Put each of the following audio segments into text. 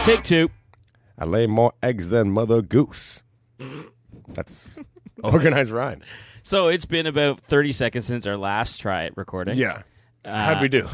Take two. I lay more eggs than Mother Goose. That's organized rhyme. So it's been about 30 seconds since our last try at recording. Yeah. How'd we do?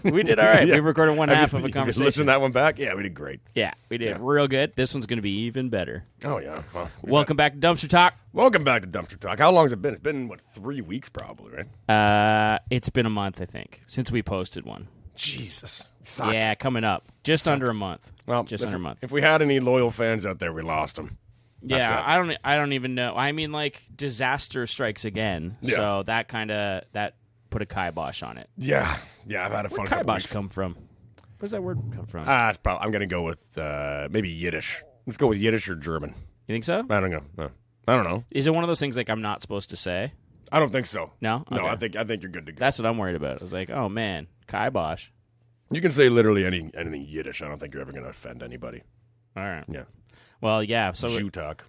We did all right. Yeah. We recorded one half of a conversation. Listen that one back? Yeah, we did great. Yeah, we did real good. This one's going to be even better. Oh, yeah. Well, Welcome back to Dumpster Talk. Welcome back to Dumpster Talk. How long has it been? It's been, 3 weeks probably, right? It's been a month, I think, since we posted one. Jesus. Yeah, coming up. Just under a month. Well, just under a month. If we had any loyal fans out there, we lost them. Yeah, I don't even know. I mean, like, disaster strikes again. Yeah. So that put a kibosh on it. Yeah. Yeah, I've had a fun couple kibosh weeks. come from? Where's that word come from? It's probably, I'm going to go with maybe Yiddish. Let's go with Yiddish or German. You think so? I don't know. No. I don't know. Is it one of those things like I'm not supposed to say? I don't think so. No? Okay. No, I think you're good to go. That's what I'm worried about. I was like, oh, man, kibosh. You can say literally anything Yiddish. I don't think you're ever going to offend anybody. All right. Yeah. Well, yeah. So Jew talk.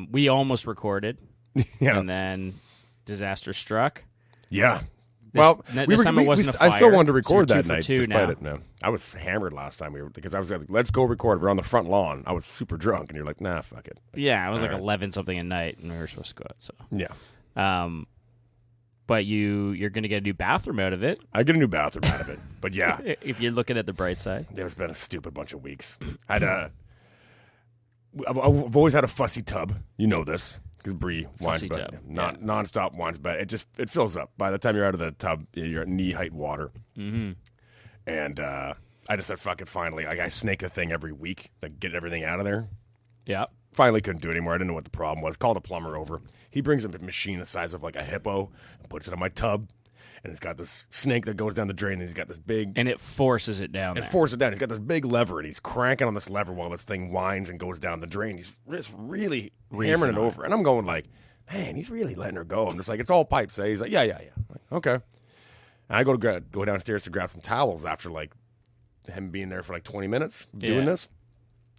We almost recorded. Yeah. And then disaster struck. Yeah. This time it wasn't a fire. I still wanted to record so that night despite now. it. No, I was hammered last time because I was like, let's go record. We're on the front lawn. I was super drunk, and you're like, nah, fuck it. Yeah, it was All like right. 11 something at night, and we were supposed to go out. So yeah. But you're going to get a new bathroom out of it. I get a new bathroom out of it, but yeah, if you're looking at the bright side. It's been a stupid bunch of weeks. I've always had a fussy tub. You know this. Because Bree whines about it. Non-stop whines about it. It fills up. By the time you're out of the tub, you're at knee-height water. Mm-hmm. And I just said, fuck it, finally. I snake the thing every week to get everything out of there. Yeah. Finally couldn't do it anymore. I didn't know what the problem was. Called a plumber over. He brings a machine the size of like a hippo and puts it in my tub. And it's got this snake that goes down the drain, and he's got this big... And it forces it down there. It forces it down. He's got this big lever, and he's cranking on this lever while this thing winds and goes down the drain. He's just really hammering it over. And I'm going like, man, he's really letting her go. I'm just like, it's all pipes. Eh? He's like, yeah. I'm like, okay. And I go downstairs to grab some towels after like him being there for like 20 minutes doing this.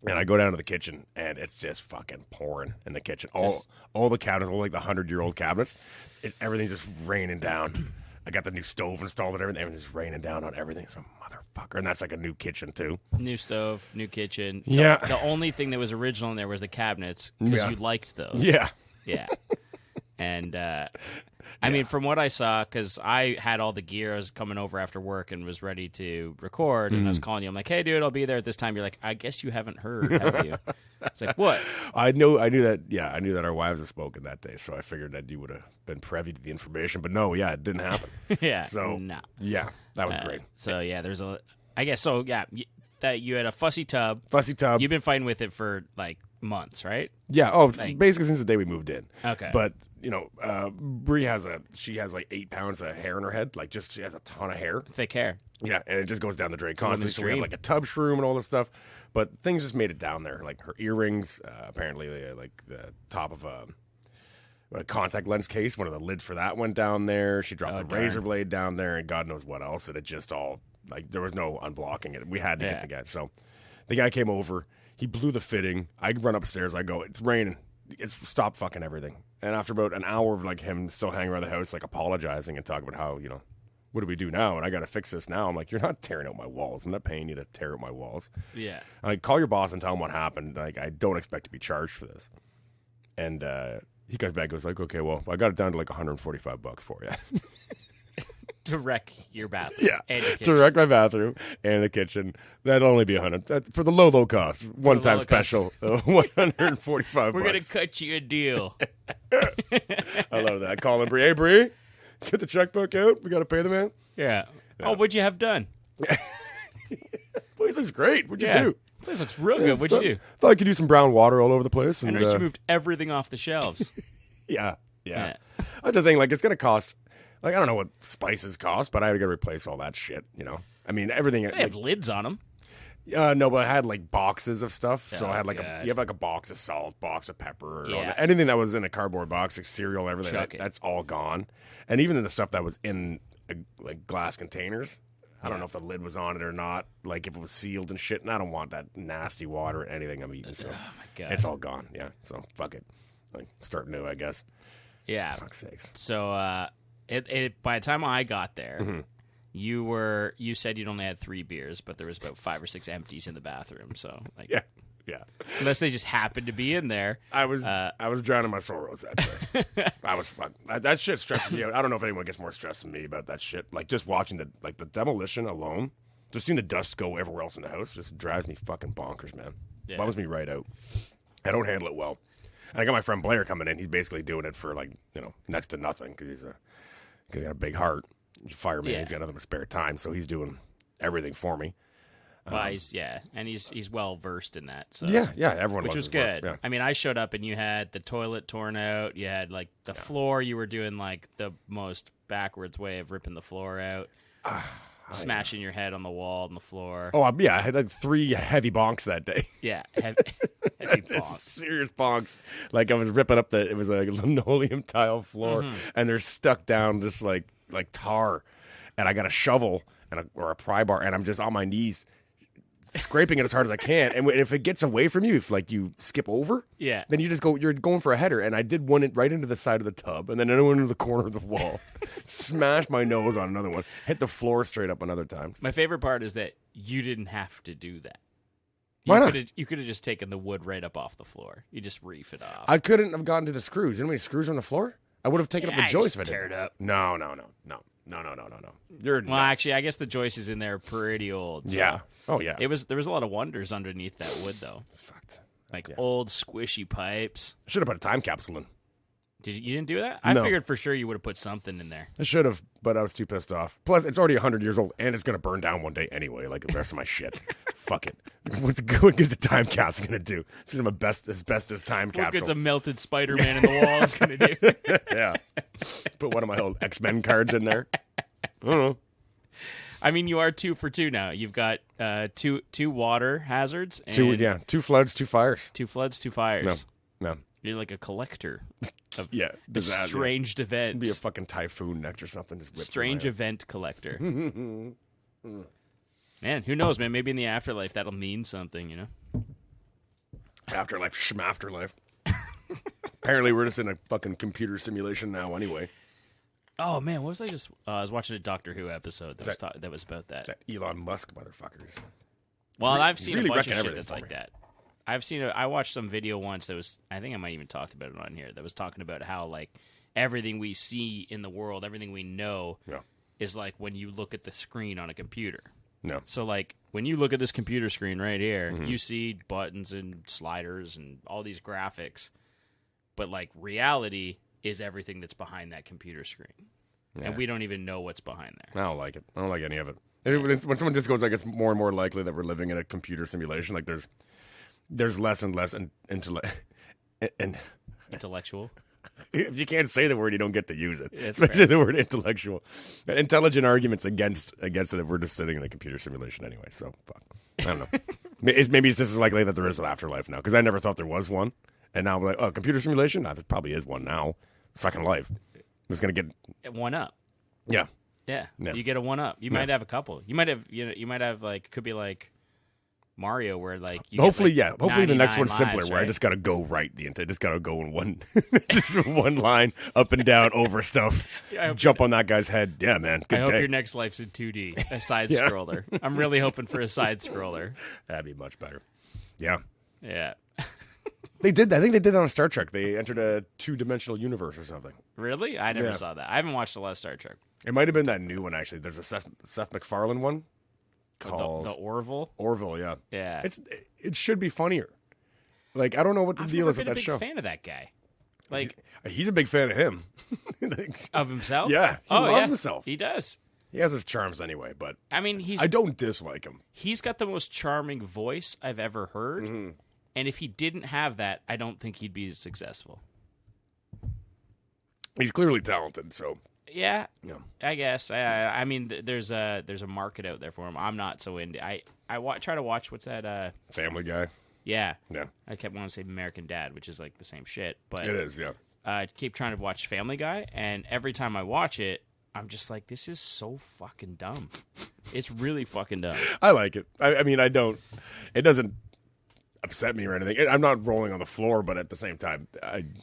And I go down to the kitchen, and it's just fucking pouring in the kitchen. All the cabinets, all like the 100-year-old cabinets, everything's just raining down. I got the new stove installed and everything. Everything's raining down on everything. So, motherfucker. And that's like a new kitchen, too. New stove, new kitchen. Yeah. The only thing that was original in there was the cabinets because you liked those. Yeah. Yeah. And, I mean, from what I saw, because I had all the gear, I was coming over after work and was ready to record, and I was calling you. I'm like, hey, dude, I'll be there at this time. You're like, I guess you haven't heard, have you? It's like, what? I knew that. Yeah, I knew that our wives had spoken that day, so I figured that you would have been privy to the information. But no, yeah, it didn't happen. Yeah. So no. Yeah, that was great. So yeah, that you had a fussy tub. Fussy tub. You've been fighting with it for like months, right? Yeah. Basically since the day we moved in. Okay. But Bree has like 8 pounds of hair in her head. Like she has a ton of hair. Thick hair. Yeah, and it just goes down the drain constantly. So we have like a tub shroom and all this stuff. But things just made it down there. Like her earrings, apparently like the top of a contact lens case. One of the lids for that went down there. She dropped a razor blade down there, and God knows what else. And it just all like there was no unblocking it. We had to get the guy. So the guy came over. He blew the fitting. I run upstairs. I go, it's raining. Stop fucking everything. And after about an hour of like him still hanging around the house, like apologizing and talking about how what do we do now? And I got to fix this now. I'm like, you're not tearing out my walls. I'm not paying you to tear out my walls. Yeah. I'm like, call your boss and tell him what happened. Like, I don't expect to be charged for this. And he comes back and goes like, okay, well, I got it down to like $145 for you. To wreck your bathroom. Yeah. And your to wreck my bathroom and the kittle. That'll only be $100 for the low cost. One-time special. $145. We're going to cut you a deal. I love that. Call him, Bree. Hey, Bree. Get the checkbook out. We got to pay the man. Yeah. Oh, what'd you have done? Place looks great. What'd you do? Place looks real good. What'd you do? Thought I could do some brown water all over the place. And you moved everything off the shelves. Yeah. That's the thing. Like, it's going to cost. Like, I don't know what spices cost, but I got to replace all that shit. I mean, everything. They have lids on them. No, but I had like boxes of stuff. So I had like you have like a box of salt, box of pepper, anything that was in a cardboard box, like cereal, everything. That's all gone. And even the stuff that was in like glass containers, I don't know if the lid was on it or not. Like if it was sealed and shit. And I don't want that nasty water or anything I'm eating. So oh my God. It's all gone. Yeah. So fuck it. Like start new, I guess. Yeah. Fuck's sakes. So by the time I got there, you said you'd only had 3 beers, but there was about 5 or 6 empties in the bathroom. So like, Yeah. unless they just happened to be in there. I was drowning my sorrows that day. I was fun. That shit stressed me out. I don't know if anyone gets more stressed than me about that shit. Like just watching the demolition alone, just seeing the dust go everywhere else in the house, just drives me fucking bonkers, man. Yeah. Bums me right out. I don't handle it well. And I got my friend Blair coming in. He's basically doing it for next to nothing because he's got a big heart. He's a fireman. Yeah. He's got nothing but spare time, so he's doing everything for me. Well, he's well versed in that. So Yeah, everyone. which loves was his good. work. Yeah. I mean, I showed up and you had the toilet torn out. You had like the floor. You were doing like the most backwards way of ripping the floor out, smashing your head on the wall and the floor. Oh, I had like 3 heavy bonks that day. Yeah, heavy It's bonk. serious bonks. Like I was ripping up it was a linoleum tile floor, and they're stuck down just like tar, and I got a shovel or a pry bar, and I'm just on my knees scraping it as hard as I can. And if it gets away from you, if like you skip over, Yeah. then you're going for a header. And I did one right into the side of the tub, and then another one into the corner of the wall. Smashed my nose on another one. Hit the floor straight up another time. My favorite part is that you didn't have to do that. Why not? You could have just taken the wood right up off the floor. You just reef it off. I couldn't have gotten to the screws. Didn't we have screws on the floor? I would have taken up the joist if I did. tear it up. No. You're Well, nuts. actually, I guess the joist is in there pretty old. So Yeah. Oh, yeah. there was a lot of wonders underneath that wood, though. It's fucked. Like old squishy pipes. I should have put a time capsule in. You didn't do that? I No. figured for sure you would have put something in there. I should have, but I was too pissed off. Plus, it's already 100 years old, and it's going to burn down one day anyway, like the rest of my shit. Fuck it. What's good is a time capsule going to do? It's my asbestos time What capsule. good's a melted Spider-Man in the walls going to do? Yeah. Put one of my old X-Men cards in there. I don't know. I mean, you are 2 for 2 now. You've got two water hazards. And 2 floods, 2 fires. 2 floods, 2 fires. No. You're like a collector of Yeah. strange events. Be a fucking typhoon next or something. Just whip Strange through my ass. event collector. Man, who knows, man? Maybe in the afterlife that'll mean something, you know? Afterlife, Schmafterlife. Apparently, we're just in a fucking computer simulation now anyway. Oh, man, what was I just... I was watching a Doctor Who episode that was about that. That Elon Musk motherfuckers. Well, I've seen really a bunch of wrecking shit everything that's for like me. that. I watched some video once that was... I think I might even talked about it on here. That was talking about how, like, everything we see in the world, everything we know, is like when you look at the screen on a computer. No. So, like, when you look at this computer screen right here, you see buttons and sliders and all these graphics. But, like, reality is everything that's behind that computer screen. Yeah. And we don't even know what's behind there. I don't like it. I don't like any of it. When someone just goes like it's more and more likely that we're living in a computer simulation, like there's less and less Intellectual? If you can't say the word, you don't get to use it. That's Especially the word intellectual. Intelligent arguments against it if we're just sitting in a computer simulation anyway. So, fuck. I don't know. Maybe it's just as likely that there is an afterlife now, because I never thought there was one. And now I'm like, oh, computer simulation? Nah, there probably is one now. Second Life. It's going to get... 1 up. Yeah. Yeah. You get a 1 up. You might have a couple. You might have like, could be like Mario where like you hopefully get, like, hopefully the next one's simpler lives, where I right? just gotta go right just gotta go in one just one line up and down over stuff. Jump on that guy's head. Yeah, man. Good I hope day. your next life's in 2D, a side scroller. I'm really hoping for a side scroller. That'd be much better. Yeah. Yeah. They did. I think they did that on Star Trek. They entered a 2-dimensional universe or something. Really? I never saw that. I haven't watched a lot of Star Trek. It might have been that new one actually. There's a Seth MacFarlane one called The Orville. Orville. Yeah. Yeah. It should be funnier. Like I don't know what the deal is with that show. I've been a big fan of that guy. Like he's a big fan of him. of himself. Yeah. He loves himself. He does. He has his charms anyway, but I mean, I don't dislike him. He's got the most charming voice I've ever heard. Mm-hmm. And if he didn't have that, I don't think he'd be as successful. He's clearly talented, so yeah. I guess. I mean, there's a market out there for him. I'm not so into. I try to watch what's that? Family Guy. Yeah. Yeah. I kept wanting to say American Dad, which is like the same shit, but It is. Yeah. I keep trying to watch Family Guy, and every time I watch it, I'm just like, this is so fucking dumb. It's really fucking dumb. I like it. I mean, I don't. It doesn't upset me or anything. I'm not rolling on the floor, but at the same time,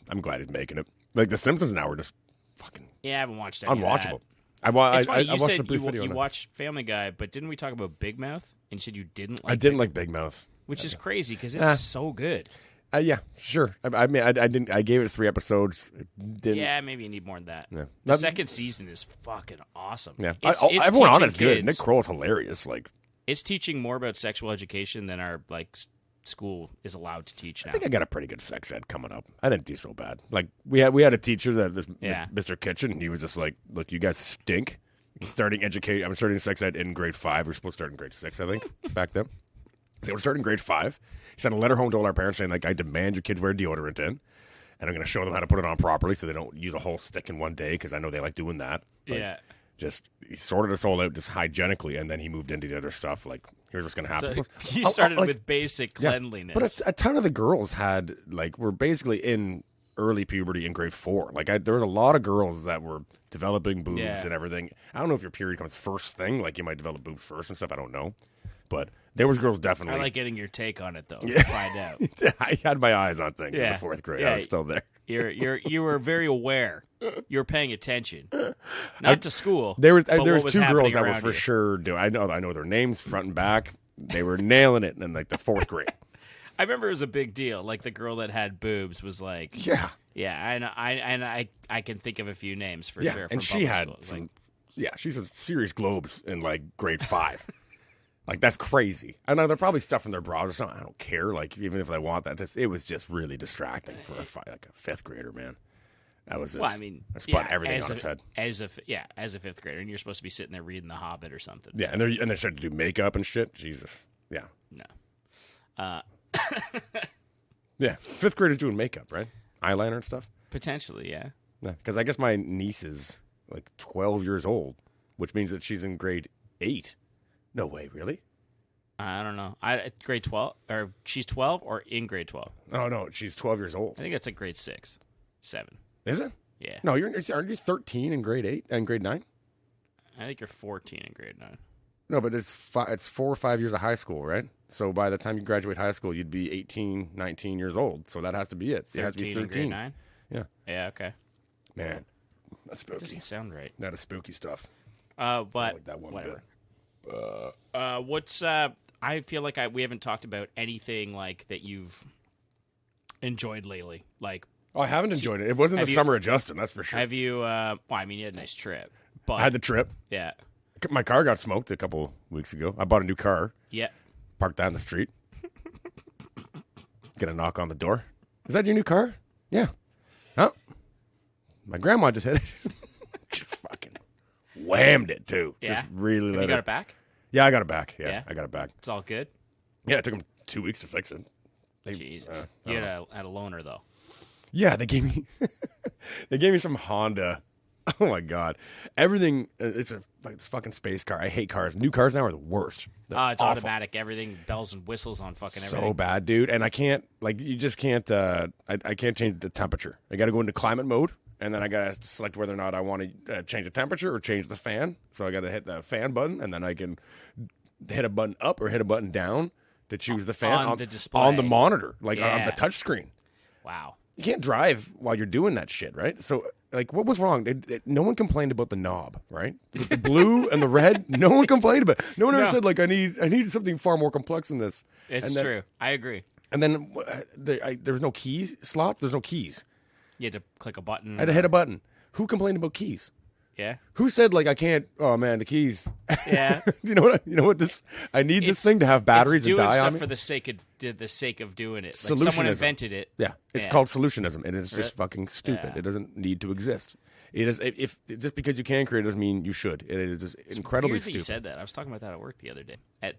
I'm glad he's making it. Like The Simpsons now are just fucking Yeah, I haven't watched any unwatchable. of I It's funny, you watched said a brief video. You watched Family Guy, but didn't we talk about Big Mouth? And you said you didn't like. I didn't like Big Mouth, which is crazy because it's so good. Yeah, sure. I mean, I didn't. I gave it 3 episodes. Yeah, maybe you need more than that. Yeah. The second season is fucking awesome. Yeah, it's everyone on it's kids, good. Nick Kroll's hilarious. Like, it's teaching more about sexual education than our school is allowed to teach now. I think I got a pretty good sex ed coming up. I didn't do so bad. Like we had a teacher that Mr. Kitchen, and he was just like, "Look, you guys stink." I'm starting sex ed in grade 5. We're supposed to start in grade 6, I think, back then. So we're starting grade 5. He sent a letter home to all our parents saying, like, I demand your kids wear deodorant in, and I'm going to show them how to put it on properly so they don't use a whole stick in one day because I know they like doing that. Like, he sorted us all out just hygienically, and then he moved into the other stuff. Like, here's what's going to happen. So he started with basic cleanliness. But a ton of the girls were basically in early puberty in grade 4. Like, there was a lot of girls that were developing boobs and everything. I don't know if your period comes first thing. Like, you might develop boobs first and stuff. I don't know. But there was girls definitely. I like getting your take on it, though. To find out. I had my eyes on things in the 4th grade. I was still there. You were very aware. You were paying attention, not to school. There was 2 was girls that were for you. sure doing. I know their names front and back. They were nailing it in like the 4th grade. I remember it was a big deal. Like the girl that had boobs was like, yeah, and I can think of a few names for sure. And she had some, she's some serious globes in like grade 5. Like, that's crazy. I know they're probably stuffing their bras or something. I don't care. Like, even if they want that, it was just really distracting for a 5th grader, man. That was just, I spun everything on its head. As a 5th grader, and you're supposed to be sitting there reading The Hobbit or something. Yeah, so. and they're starting to do makeup and shit. Jesus. Yeah. No. Yeah, 5th graders doing makeup, right? Eyeliner and stuff? Potentially, yeah. Yeah, because I guess my niece is like 12 years old, which means that she's in grade 8. No way, really? I don't know. Grade 12, or she's 12 or in grade 12? Oh, no, she's 12 years old. I think that's like grade 6, 7. Is it? Yeah. No, aren't you 13 in grade 8 and grade 9? I think you're 14 in grade 9. No, but it's 4 or 5 years of high school, right? So by the time you graduate high school, you'd be 18, 19 years old. So that has to be it. It has to be 13. In grade 9? Yeah. Yeah, okay. Man, that's spooky. That doesn't sound right. That is spooky stuff. But like that one whatever. Bit. I feel like we haven't talked about anything like that you've enjoyed lately. Like, I haven't enjoyed it. It wasn't the summer of Justin, that's for sure. Have you? You had a nice trip. But I had the trip. Yeah. My car got smoked a couple weeks ago. I bought a new car. Yeah. Parked that in the street. Get a knock on the door. Is that your new car? Yeah. Oh. My grandma just hit it. Just fucking whammed it, too. Yeah. Just really let it. You got it back? Yeah, I got it back. Yeah, I got it back. It's all good? Yeah, it took them 2 weeks to fix it. Jesus. You had a loaner, though. Yeah, they gave me some Honda. Oh my god, everything. It's fucking space car. I hate cars. New cars now are the worst. It's awful. Automatic. Everything bells and whistles on fucking everything. So bad, dude. And I can't you just can't. I can't change the temperature. I got to go into climate mode, and then I got to select whether or not I want to change the temperature or change the fan. So I got to hit the fan button, and then I can hit a button up or hit a button down to choose the fan on the display, on the monitor, like on the touch screen. Wow. You can't drive while you're doing that shit, right? So, like, what was wrong? No one complained about the knob, right? With the blue and the red, no one complained about it. No one ever said, like, I need something far more complex than this. It's true. I agree. And then there was no keys slot. There's no keys. You had to click a button. I had to hit a button. Who complained about keys? Yeah. Who said, like, I can't? Oh man, the keys. Yeah. You know what? I need this thing to have batteries and die on me. It's doing stuff for the sake of doing it. Like someone invented it. Yeah. It's called solutionism, and it's just fucking stupid. It doesn't need to exist. It is if just because you can create it doesn't mean you should. It is just incredibly weird stupid. That you said that. I was talking about that at work the other day at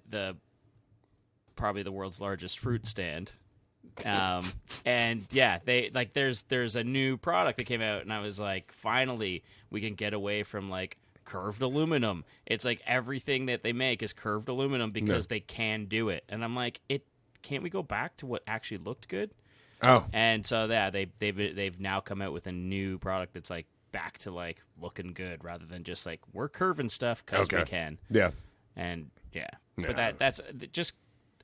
probably the world's largest fruit stand. And yeah, there's a new product that came out, and I was like, finally we can get away from like curved aluminum. It's like everything that they make is curved aluminum because they can do it. And I'm like, can't we go back to what actually looked good? Oh. And so they've now come out with a new product that's like back to like looking good rather than just like we're curving stuff because we can. Yeah. And but that's just,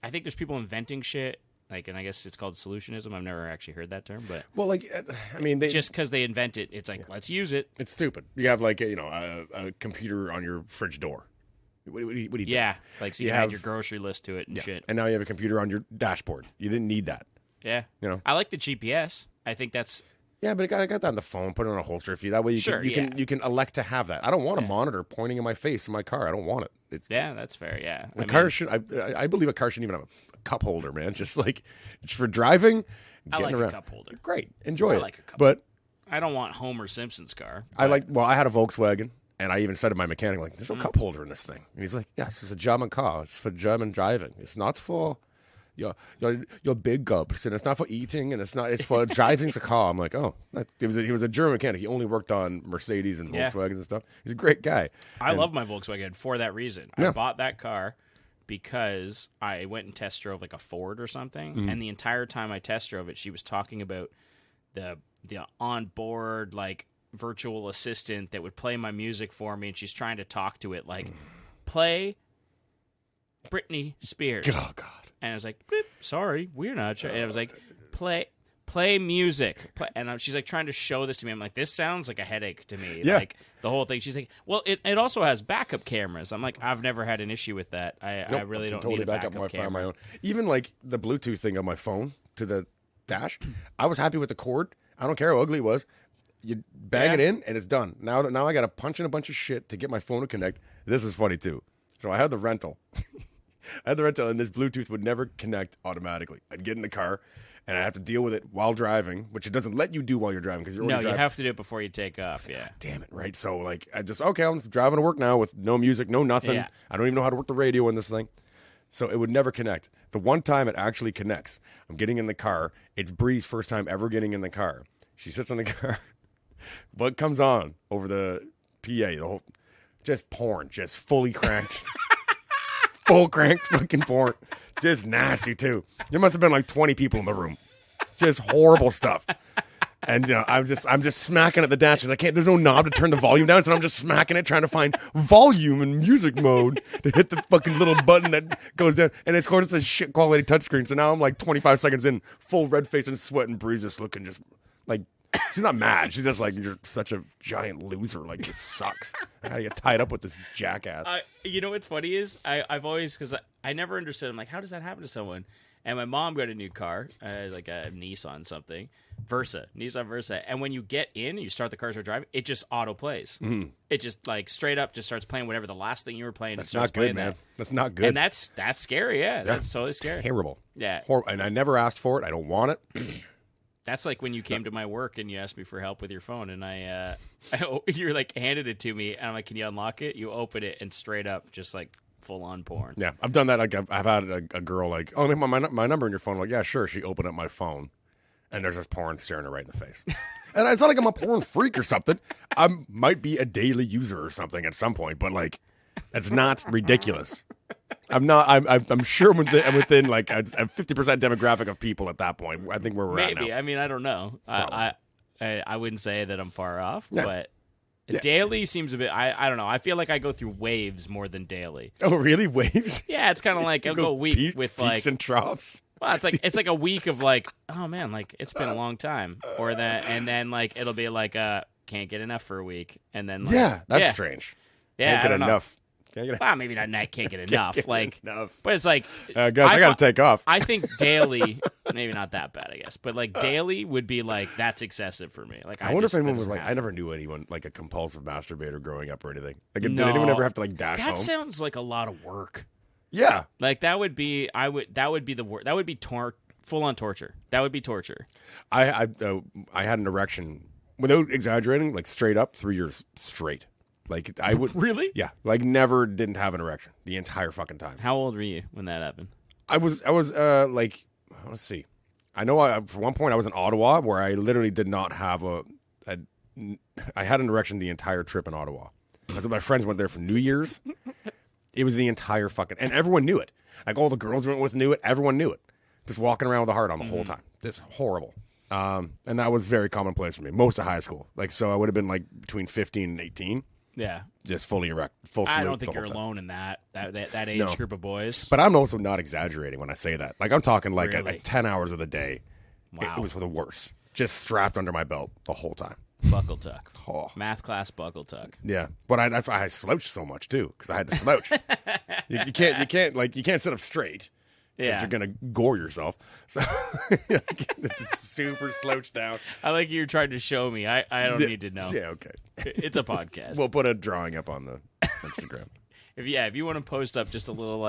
I think there's people inventing shit Like, and I guess it's called solutionism. I've never actually heard that term, but Well, like, I mean, just because they invent it, it's like, let's use it. It's stupid. You have like a computer on your fridge door. What do you do? Yeah, like so you add your grocery list to it and shit. And now you have a computer on your dashboard. You didn't need that. Yeah, I like the GPS. I think that's. Yeah, but I got that on the phone. Put it on a holster if you. That way you can elect to have that. I don't want a monitor pointing in my face in my car. I don't want it. That's fair. Yeah, car should. I believe a car shouldn't even have a cup holder, man. Just like it's for driving. I like around. A cup holder. Great, enjoy it. Like a cup. But I don't want Homer Simpson's car. I had a Volkswagen, and I even said to my mechanic, like, "There's no cup holder in this thing." And he's like, "Yes, it's a German car. It's for German driving. It's not for." Your big gulps, and it's not for eating, and it's for driving the car. I'm like, oh, he was a German mechanic. He only worked on Mercedes and Volkswagen and stuff. He's a great guy. I love my Volkswagen for that reason. I bought that car because I went and test drove like a Ford or something, and the entire time I test drove it, she was talking about the onboard like virtual assistant that would play my music for me, and she's trying to talk to it like, play Britney Spears. Oh God. And I was like, sorry, we're not. And I was like, play music. And she's like trying to show this to me. I'm like, this sounds like a headache to me. Yeah. Like the whole thing. She's like, well, it also has backup cameras. I'm like, I've never had an issue with that. I really don't need a backup camera. My own. Even like the Bluetooth thing on my phone to the dash, I was happy with the cord. I don't care how ugly it was. You bang it in and it's done. Now I got to punch in a bunch of shit to get my phone to connect. This is funny too. So I had the rental. And this Bluetooth would never connect automatically. I'd get in the car, and I'd have to deal with it while driving, which it doesn't let you do while you're driving because you're already driving. You have to do it before you take off. Yeah. God damn it! Right. So like, I'm driving to work now with no music, no nothing. Yeah. I don't even know how to work the radio in this thing, so it would never connect. The one time it actually connects, I'm getting in the car. It's Bree's first time ever getting in the car. She sits in the car. What comes on over the PA? The whole just porn, just fully cranked. Full cranked fucking porn. Just nasty, too. There must have been like 20 people in the room. Just horrible stuff. And I'm just smacking at the dash because there's no knob to turn the volume down, so I'm just smacking it, trying to find volume in music mode to hit the fucking little button that goes down. And of course, it's a shit quality touchscreen. So now I'm like 25 seconds in, full red face and sweat, and Bree's just looking just like. She's not mad. She's just like, you're such a giant loser. Like, this sucks. I gotta get tied up with this jackass. You know what's funny is I've always, because I never understood. I'm like, how does that happen to someone? And my mom got a new car, like a Nissan something, Nissan Versa. And when you get in, you start the car, start driving, it just auto plays. Mm-hmm. It just like straight up just starts playing whatever the last thing you were playing. That's not good, man. That's not good. And that's scary. Yeah, that's totally scary. Terrible. Yeah. And I never asked for it. I don't want it. That's like when you came to my work and you asked me for help with your phone, and you're like handed it to me, and I'm like, "Can you unlock it?" You open it, and straight up, just like full on porn. Yeah, I've done that. Like I've had a girl like, "Oh, my number in your phone." I'm like, yeah, sure. She opened up my phone, and there's this porn staring her right in the face. And it's not like I'm a porn freak or something. I might be a daily user or something at some point, but like, it's not ridiculous. I'm not. I'm sure I'm within like a 50% demographic of people at that point. I think where we're at now. Maybe. I mean, I don't know. I wouldn't say that I'm far off, but daily seems a bit. I don't know. I feel like I go through waves more than daily. Oh, really? Waves? Yeah, it's kind of like I'll go a week with like peaks and troughs. Well, it's like a week of like, oh man, like it's been a long time, or that, and then like it'll be like can't get enough for a week, and then like, that's strange. Yeah, can't get enough. Well, maybe not. Can't get enough. But it's like, guys, I got to take off. I think daily, maybe not that bad, I guess. But like daily would be like that's excessive for me. Like I wonder if anyone was like, I never knew anyone like a compulsive masturbator growing up or anything. Like, did anyone ever have to like dash home? That sounds like a lot of work. Yeah, like that would be. That would be the work. That would be full on torture. That would be torture. I had an erection without exaggerating, like straight up 3 years straight. Like I would really, yeah. Like never didn't have an erection the entire fucking time. How old were you when that happened? I was like, let's see. I know for one point I was in Ottawa where I literally did not have I had an erection the entire trip in Ottawa. Because my friends went there for New Year's. It was the entire fucking, and everyone knew it. Like all the girls we went with knew it. Everyone knew it. Just walking around with a heart on the whole time. It's horrible. And that was very commonplace for me. Most of high school. Like, so I would have been like between 15 and 18. Yeah. Just fully erect, full salute. I don't think the you're whole time. alone in that age group of boys. But I'm also not exaggerating when I say that. Like, I'm talking like Really? at 10 hours of the day. Wow. It was the worst. Just strapped under my belt the whole time. Buckle tuck. Oh. Math class buckle tuck. Yeah, but that's why I slouched so much too, because I had to slouch. you can't sit up straight. Yeah, you're gonna gore yourself. So it's super slouched down. I like you're trying to show me. I don't need to know. Yeah, okay. It's a podcast. We'll put a drawing up on the Instagram. If you want to post up just a little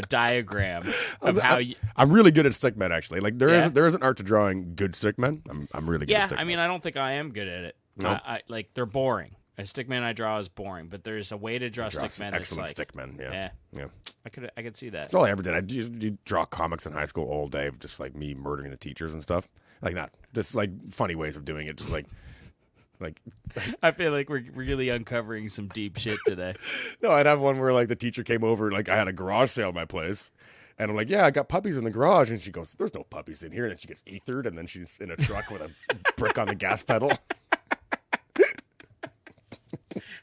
diagram of how you. I'm really good at stickmen, actually. Like there is an art to drawing good stickmen. I'm really good. Yeah, at stickmen. I mean, I don't think I am good at it. No? Like they're boring. A stickman I draw is boring, but there's a way to draw stickmen. Excellent that's like, stickmen. Yeah. I could see that. That's all I ever did. I did draw comics in high school all day, of just like me murdering the teachers and stuff like that. Just like funny ways of doing it. Just like. I feel like we're really uncovering some deep shit today. No, I'd have one where like the teacher came over, like I had a garage sale at my place, and I'm like, yeah, I got puppies in the garage, and she goes, there's no puppies in here, and then she gets ethered, and then she's in a truck with a brick on the gas pedal.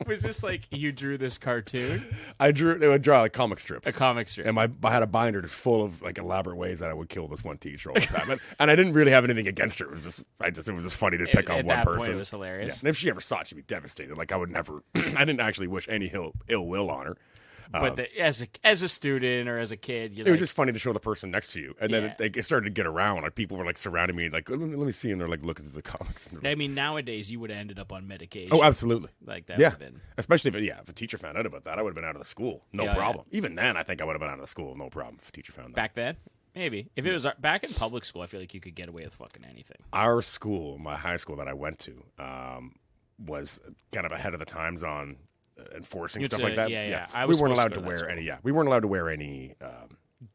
Was this like you drew this cartoon? I would draw like comic strips. A comic strip. And I had a binder just full of like elaborate ways that I would kill this one teacher all the time. and I didn't really have anything against her. It was just it was just funny to pick on at one that person. Point, it was hilarious. Yeah. And if she ever saw it, she'd be devastated. Like I would never I didn't actually wish any ill will on her. But as a student or as a kid, it was just funny to show the person next to you, and then it started to get around. Like people were like surrounding me, like let me see, and they're like looking through the comics. I mean, nowadays you would have ended up on medication. Oh, absolutely. Like that. Yeah, would have been. Especially if a teacher found out about that, I would have been out of the school, no problem. Yeah. Even then, I think I would have been out of the school, no problem. If a teacher found that back then. Maybe. If it was back in public school, I feel like you could get away with fucking anything. Our school, my high school that I went to, was kind of ahead of the times on enforcing stuff like that. Yeah. We weren't allowed to wear any. Yeah, we weren't allowed to wear any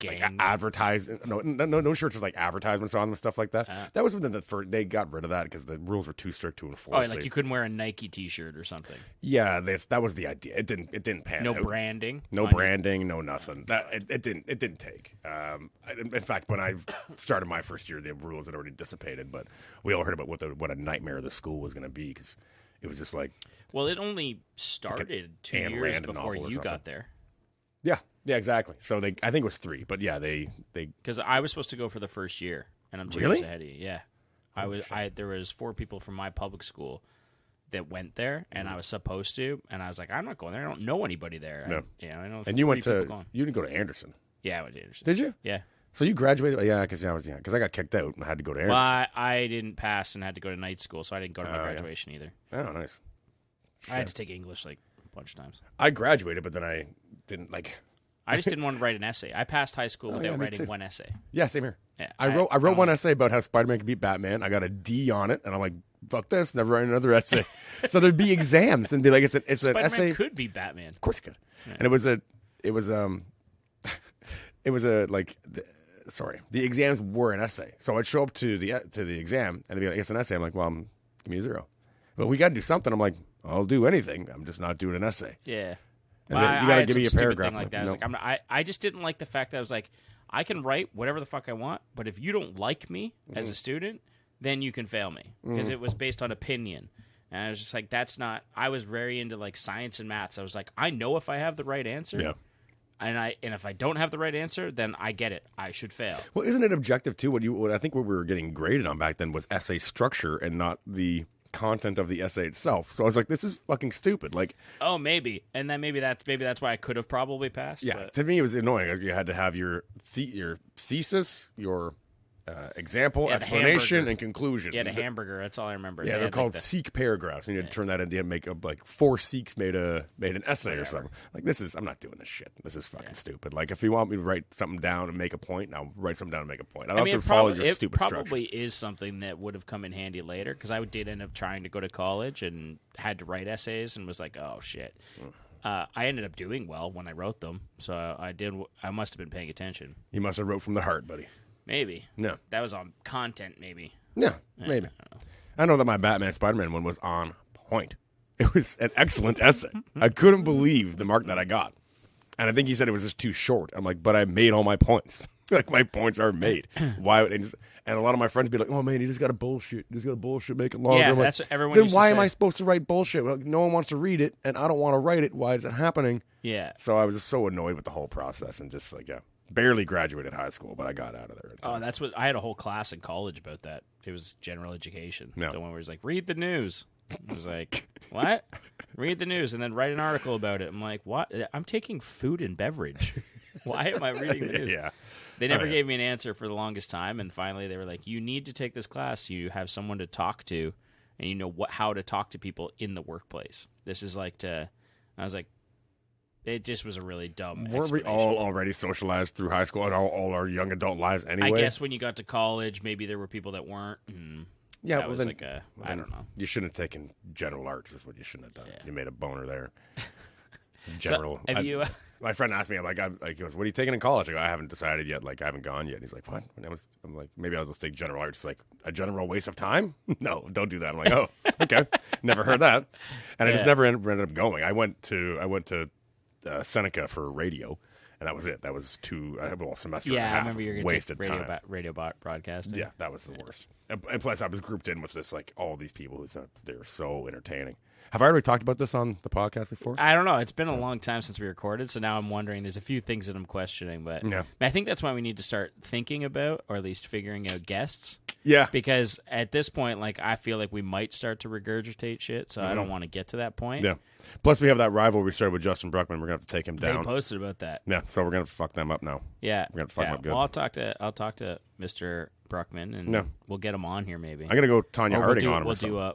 like advertising. No shirts with like advertisements on them and stuff like that. That was within the first. They got rid of that because the rules were too strict to enforce. Oh, like you couldn't wear a Nike T-shirt or something. Yeah, that was the idea. It didn't pan. No branding. No branding. No nothing. It didn't take. In fact, when I started my first year, the rules had already dissipated. But we all heard about what a nightmare the school was going to be because it was just like. Well, it only started 2 years before you got there. Yeah, exactly. So I think it was 3, but yeah, they because I was supposed to go for the first year, and I'm 2 years ahead of you. Yeah, there was 4 people from my public school that went there, and I was supposed to, and I was like, I'm not going there. I don't know anybody there. No. I know. And you went to you didn't go to Anderson. Yeah, I went to Anderson. Did you? Yeah. So you graduated? Yeah, because I got kicked out and had to go to Anderson. Well, I didn't pass and had to go to night school, so I didn't go to my graduation either. Oh, nice. I had to take English like a bunch of times. I graduated, but then I didn't like. I just didn't want to write an essay. I passed high school without writing one essay. Yeah, same here. Yeah, I wrote one essay about how Spider-Man could beat Batman. I got a D on it, and I'm like, fuck this, never write another essay. So there's be exams and be like, it's an Spider-Man essay. Could be Batman. Of course it could. Yeah. And the exams were an essay. So I'd show up to the exam and they'd be like, it's an essay. I'm like, well, give me a 0. But we got to do something. I'm like, I'll do anything. I'm just not doing an essay. Yeah. And then you got to give me a paragraph. Like that. No. I just didn't like the fact that I was like, I can write whatever the fuck I want, but if you don't like me as a student, then you can fail me. Because it was based on opinion. And I was just like, that's not... I was very into like science and maths. I was like, I know if I have the right answer. Yeah. And if I don't have the right answer, then I get it. I should fail. Well, isn't it objective too? What I think what we were getting graded on back then was essay structure and not the content of the essay itself. So I was like, this is fucking stupid. Like, oh, maybe, and then maybe that's why I could have probably passed. Yeah, but... to me it was annoying. You had to have your thesis, your example, explanation, and conclusion. You had a hamburger. That's all I remember. Yeah, they're called seek paragraphs, and you had to turn that into make up like 4 seeks made an essay or something. Like I'm not doing this shit. This is fucking stupid. Like if you want me to write something down and make a point, I'll write something down and make a point. I don't have to follow your stupid structure. It probably is something that would have come in handy later because I did end up trying to go to college and had to write essays and was like, oh shit. I ended up doing well when I wrote them, so I must have been paying attention. You must have wrote from the heart, buddy. Maybe. No. That was on content, maybe. No, maybe. I know that my Batman Spider-Man one was on point. It was an excellent essay. I couldn't believe the mark that I got. And I think he said it was just too short. I'm like, but I made all my points. Like, my points are made. Why would and a lot of my friends be like, "Oh man, you just got to bullshit. You just got to bullshit, make it longer." Yeah, I'm like, that's what everyone then used why to am say. I supposed to write bullshit? Well, no one wants to read it, and I don't want to write it. Why is it happening? Yeah. So I was just so annoyed with the whole process, and just like, barely graduated high school, but I got out of there. Oh, that's what I had a whole class in college about that. It was general education. No. The one where it's like, read the news. I was like, what? Read the news and then write an article about it. I'm like, what? I'm taking food and beverage. Why am I reading the news? Yeah. They never gave me an answer for the longest time, and finally they were like, you need to take this class. You have someone to talk to, and you know how to talk to people in the workplace. This is like I was like, it just was a really dumb Weren't we explanation. all already socialized through high school and all our young adult lives anyway? I guess when you got to college, maybe there were people that weren't. Yeah, that was like I don't know. You shouldn't have taken general arts. Is what you shouldn't have done. Yeah. You made a boner there. General. So, have you? My friend asked me, he goes, "What are you taking in college?" I go, "I haven't decided yet. Like, I haven't gone yet." And he's like, "What?" And I'm like, "Maybe I'll just take general arts." Like, a general waste of time? No, don't do that. I'm like, "Oh, okay, never heard that." And I just never ended up going. I went to Seneca for radio. And that was it. That was a semester and a half. I remember you were going to wasted take time. radio broadcasting. Yeah, that was the worst. And plus, I was grouped in with this, like, all these people who thought they were so entertaining. Have I already talked about this on the podcast before? I don't know. It's been a long time since we recorded, so now I'm wondering. There's a few things that I'm questioning, but I think that's why we need to start thinking about, or at least figuring out guests. Yeah. Because at this point, like, I feel like we might start to regurgitate shit, so I don't want to get to that point. Yeah. Plus, we have that rivalry we started with Justin Bruckman. We're going to have to take him They down. posted about that. Yeah, so we're going to fuck them up now. Yeah. We're going to fuck them up good. Well, I'll talk to Mr. Bruckman, and we'll get him on here maybe. I'm going to go Tanya Harding on him. We'll do a...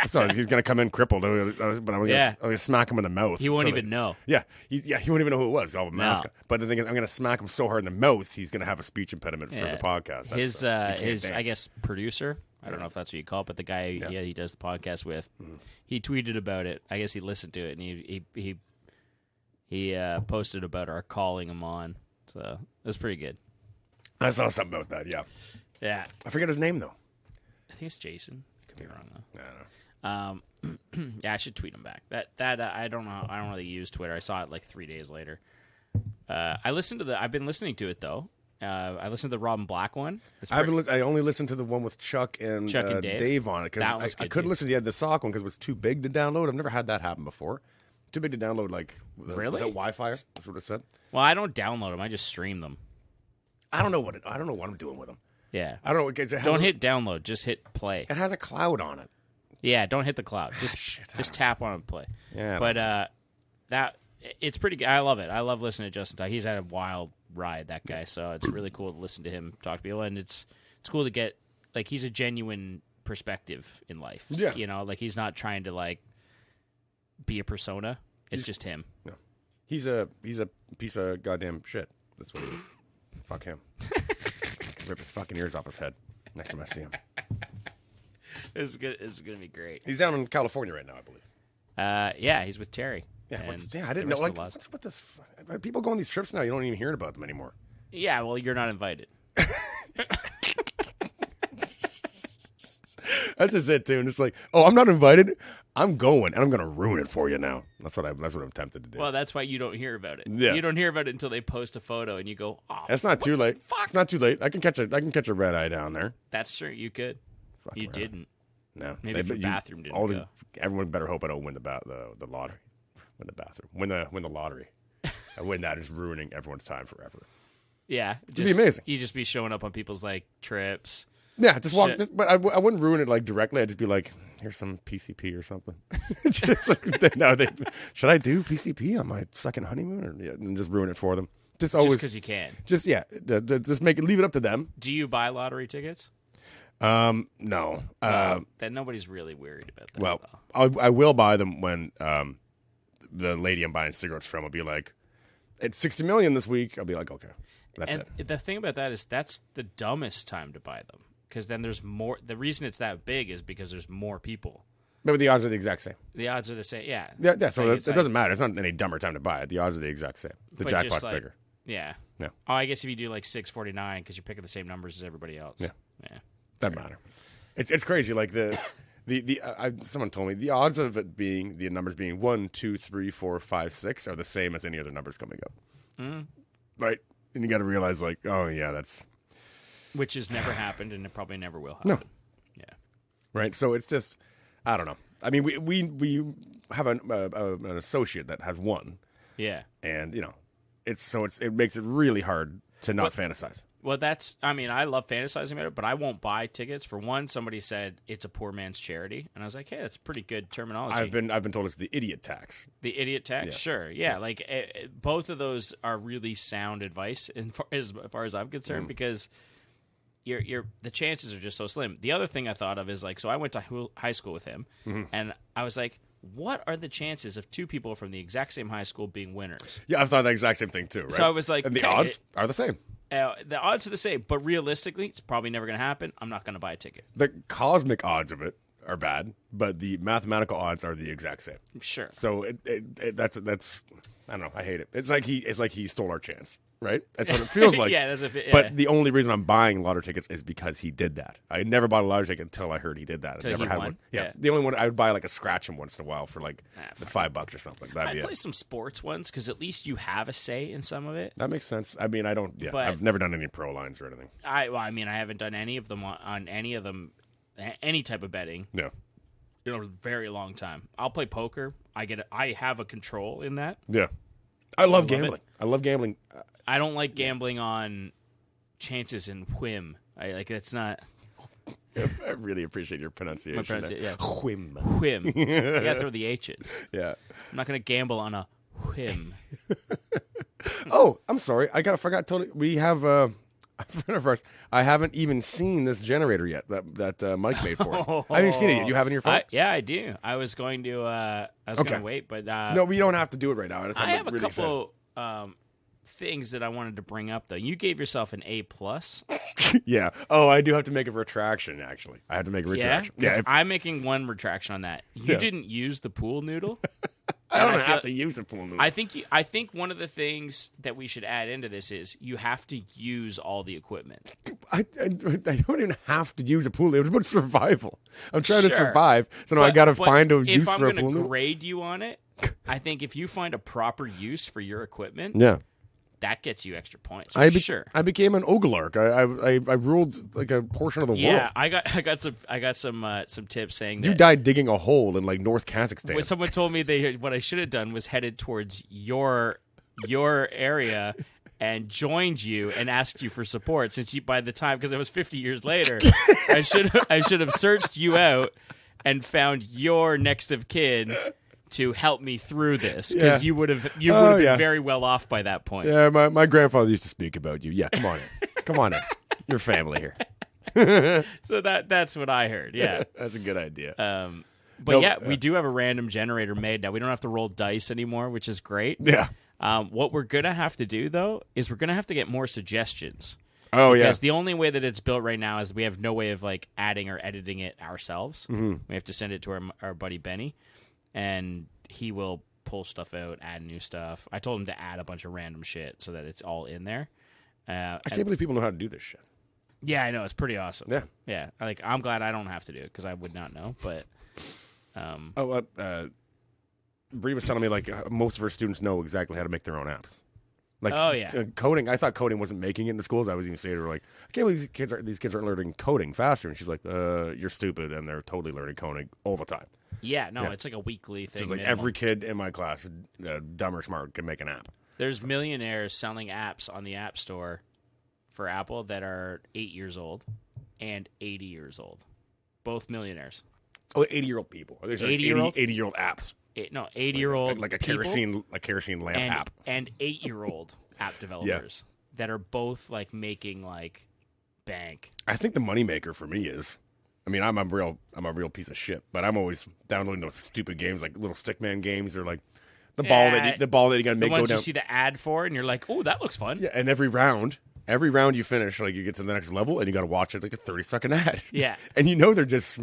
So he's going to come in crippled, but I'm going to smack him in the mouth. He won't even know. Yeah, he won't even know who it was. All the mask. But the thing is, I'm going to smack him so hard in the mouth, he's going to have a speech impediment for the podcast. His I guess, producer, I don't know if that's what you call it, but the guy he does the podcast with, he tweeted about it. I guess he listened to it, and he posted about our calling him on. So that's pretty good. I saw something about that, Yeah. I forget his name, though. I think it's Jason. Could be wrong though. I don't know. Yeah, I should tweet him back. That I don't know. I don't really use Twitter. I saw it like 3 days later. I've been listening to it though. I listened to the Robin Black one. I only listened to the one with Chuck and Dave on it because I couldn't listen to the Sock one because it was too big to download. I've never had that happen before. Too big to download, like really Wi-Fi. That's what it said. Well, I don't download them. I just stream them. I don't know what I'm doing with them. Yeah. I don't know. Don't hit download. Just hit play. It has a cloud on it. Yeah, don't hit the cloud. Just tap on it and play. Yeah. But it's pretty good. I love it. I love listening to Justin talk. He's had a wild ride, that guy. So it's really cool to listen to him talk to people, and it's cool to get like he's a genuine perspective in life. Yeah. You know, like he's not trying to like be a persona. It's just him. No. He's a piece of goddamn shit. That's what he is. Fuck him. Rip his fucking ears off his head next time I see him. This is gonna be great. He's down in California right now, I believe. Yeah, he's with Terry. Yeah, I didn't know. Like, what's with this? People go on these trips now. You don't even hear about them anymore. Yeah, well, you're not invited. That's just it, too. And it's like, oh, I'm not invited. I'm going, and I'm going to ruin it for you now. That's what I'm tempted to do. Well, that's why you don't hear about it. Yeah. You don't hear about it until they post a photo, and you go, "Oh, it's not too late. Fuck. It's not too late. I can catch a red eye down there." That's true. You could. Fuck you around. didn't. No, Maybe if your bathroom didn't go. Everyone better hope I don't win the lottery. Win the bathroom. Win the lottery. I win that is ruining everyone's time forever. Yeah, it'd be amazing. You just be showing up on people's like trips. Yeah, just walk. But I wouldn't ruin it like directly. I'd just be like, "Here's some PCP or something." Should I do PCP on my second honeymoon, and just ruin it for them? Just because you can. Just leave it up to them. Do you buy lottery tickets? No. Then nobody's really worried about that. Well, I will buy them when the lady I'm buying cigarettes from will be like, "It's 60 million this week." I'll be like, "Okay, that's it." The thing about that is that's the dumbest time to buy them because then there's more. The reason it's that big is because there's more people. But the odds are the exact same. The odds are the same. Yeah. Yeah. So it doesn't matter. It's not any dumber time to buy it. The odds are the exact same. The jackpot's bigger. Yeah. Yeah. Oh, I guess if you do like 649 because you're picking the same numbers as everybody else. Yeah. Yeah. Doesn't matter. It's crazy. Like someone told me the odds of it being the numbers being 1, 2, 3, 4, 5, 6 are the same as any other numbers coming up. Mm. Right. And you got to realize, like, oh, yeah, that's... Which has never happened, and it probably never will happen. No. Yeah. Right? So it's just, I don't know. I mean, we have an associate that has one. Yeah. And, it makes it really hard to not fantasize. Well, I love fantasizing about it, but I won't buy tickets. For one, somebody said it's a poor man's charity, and I was like, hey, that's pretty good terminology. I've been told it's the idiot tax. The idiot tax? Sure. Yeah, like both of those are really sound advice as far as I'm concerned, because the chances are just so slim. The other thing I thought of is, like, so I went to high school with him, and I was like, what are the chances of two people from the exact same high school being winners? Yeah, I've thought the exact same thing too, right? So I was like, and the odds are the same. The odds are the same, but realistically, it's probably never going to happen. I'm not going to buy a ticket. The cosmic odds of it are bad, but the mathematical odds are the exact same. Sure. So that's I don't know. I hate it. It's like he stole our chance, right? That's what it feels like. Yeah. But the only reason I'm buying lottery tickets is because he did that. I never bought a lottery ticket until I heard he did that. I never had one. Yeah. The only one I would buy, like, a scratch him once in a while for like $5 or something. I'd play some sports ones because at least you have a say in some of it. That makes sense. I mean, I don't. Yeah, I've never done any pro lines or anything. I haven't done any of them on any of them, any type of betting. No. In a very long time. I'll play poker. I have a control in that. Yeah. I love gambling. I love gambling. I don't like gambling on chances and whim. That's not. I really appreciate your pronunciation. My pronunciation, yeah. Whim. Whim. You got to throw the H in. Yeah. I'm not going to gamble on a whim. Oh, I'm sorry. I forgot totally. We have a friend of ours. I haven't even seen this generator yet that Mike made for us. I haven't seen it yet. You have it in your phone? Yeah, I do. I was going to wait, but no, we don't have to do it right now. I have a couple things that I wanted to bring up, though. You gave yourself an A+. Yeah. Oh, I do have to make a retraction, actually. I have to make a retraction. Yeah, I'm making one retraction on that. You didn't use the pool noodle. I don't have to use the pool noodle. I think one of the things that we should add into this is you have to use all the equipment. I don't even have to use a pool noodle. It was about survival. I'm trying to survive, so now I got to find a use for a pool noodle. If I'm going to grade you on it, I think if you find a proper use for your equipment, that gets you extra points. Sure. I became an oglark. I ruled like a portion of the world. Yeah, I got some tips saying that you died digging a hole in like North Kazakhstan. When someone told me what I should have done was headed towards your area and joined you and asked you for support. Since by the time, because it was 50 years later, I should have searched you out and found your next of kin to help me through this, because you would have been very well off by that point. Yeah, my grandfather used to speak about you. Yeah, come on in. Your family here. So that's what I heard. Yeah, that's a good idea. We do have a random generator made now. We don't have to roll dice anymore, which is great. Yeah. What we're gonna have to do though is we're gonna have to get more suggestions. Oh, because the only way that it's built right now is we have no way of like adding or editing it ourselves. Mm-hmm. We have to send it to our buddy Benny, and he will pull stuff out, add new stuff. I told him to add a bunch of random shit so that it's all in there. I can't believe people know how to do this shit. Yeah, I know. It's pretty awesome. Yeah. Yeah. I'm glad I don't have to do it because I would not know. But Bree was telling me like most of her students know exactly how to make their own apps. Like, coding. I thought coding wasn't making it in the schools. I was even saying to her, like, I can't believe these kids aren't learning coding faster. And she's like, you're stupid, and they're totally learning coding all the time. Yeah, no, it's like a weekly thing. So it's like every kid in my class, dumb or smart, can make an app. There's millionaires selling apps on the App Store for Apple that are 8 years old and 80 years old. Both millionaires. Oh, 80-year-old people. There's 80-year-old apps. 80-year-old like a kerosene lamp app, and 8-year-old app developers that are both like making like bank. I think the moneymaker for me is, I mean, I'm a real piece of shit, but I'm always downloading those stupid games like little stickman games or like the ball that you gotta make go down. The ones you see the ad for, and you're like, oh, that looks fun. Yeah, and every round you finish, like you get to the next level, and you got to watch it like a 30-second ad. Yeah, and they're just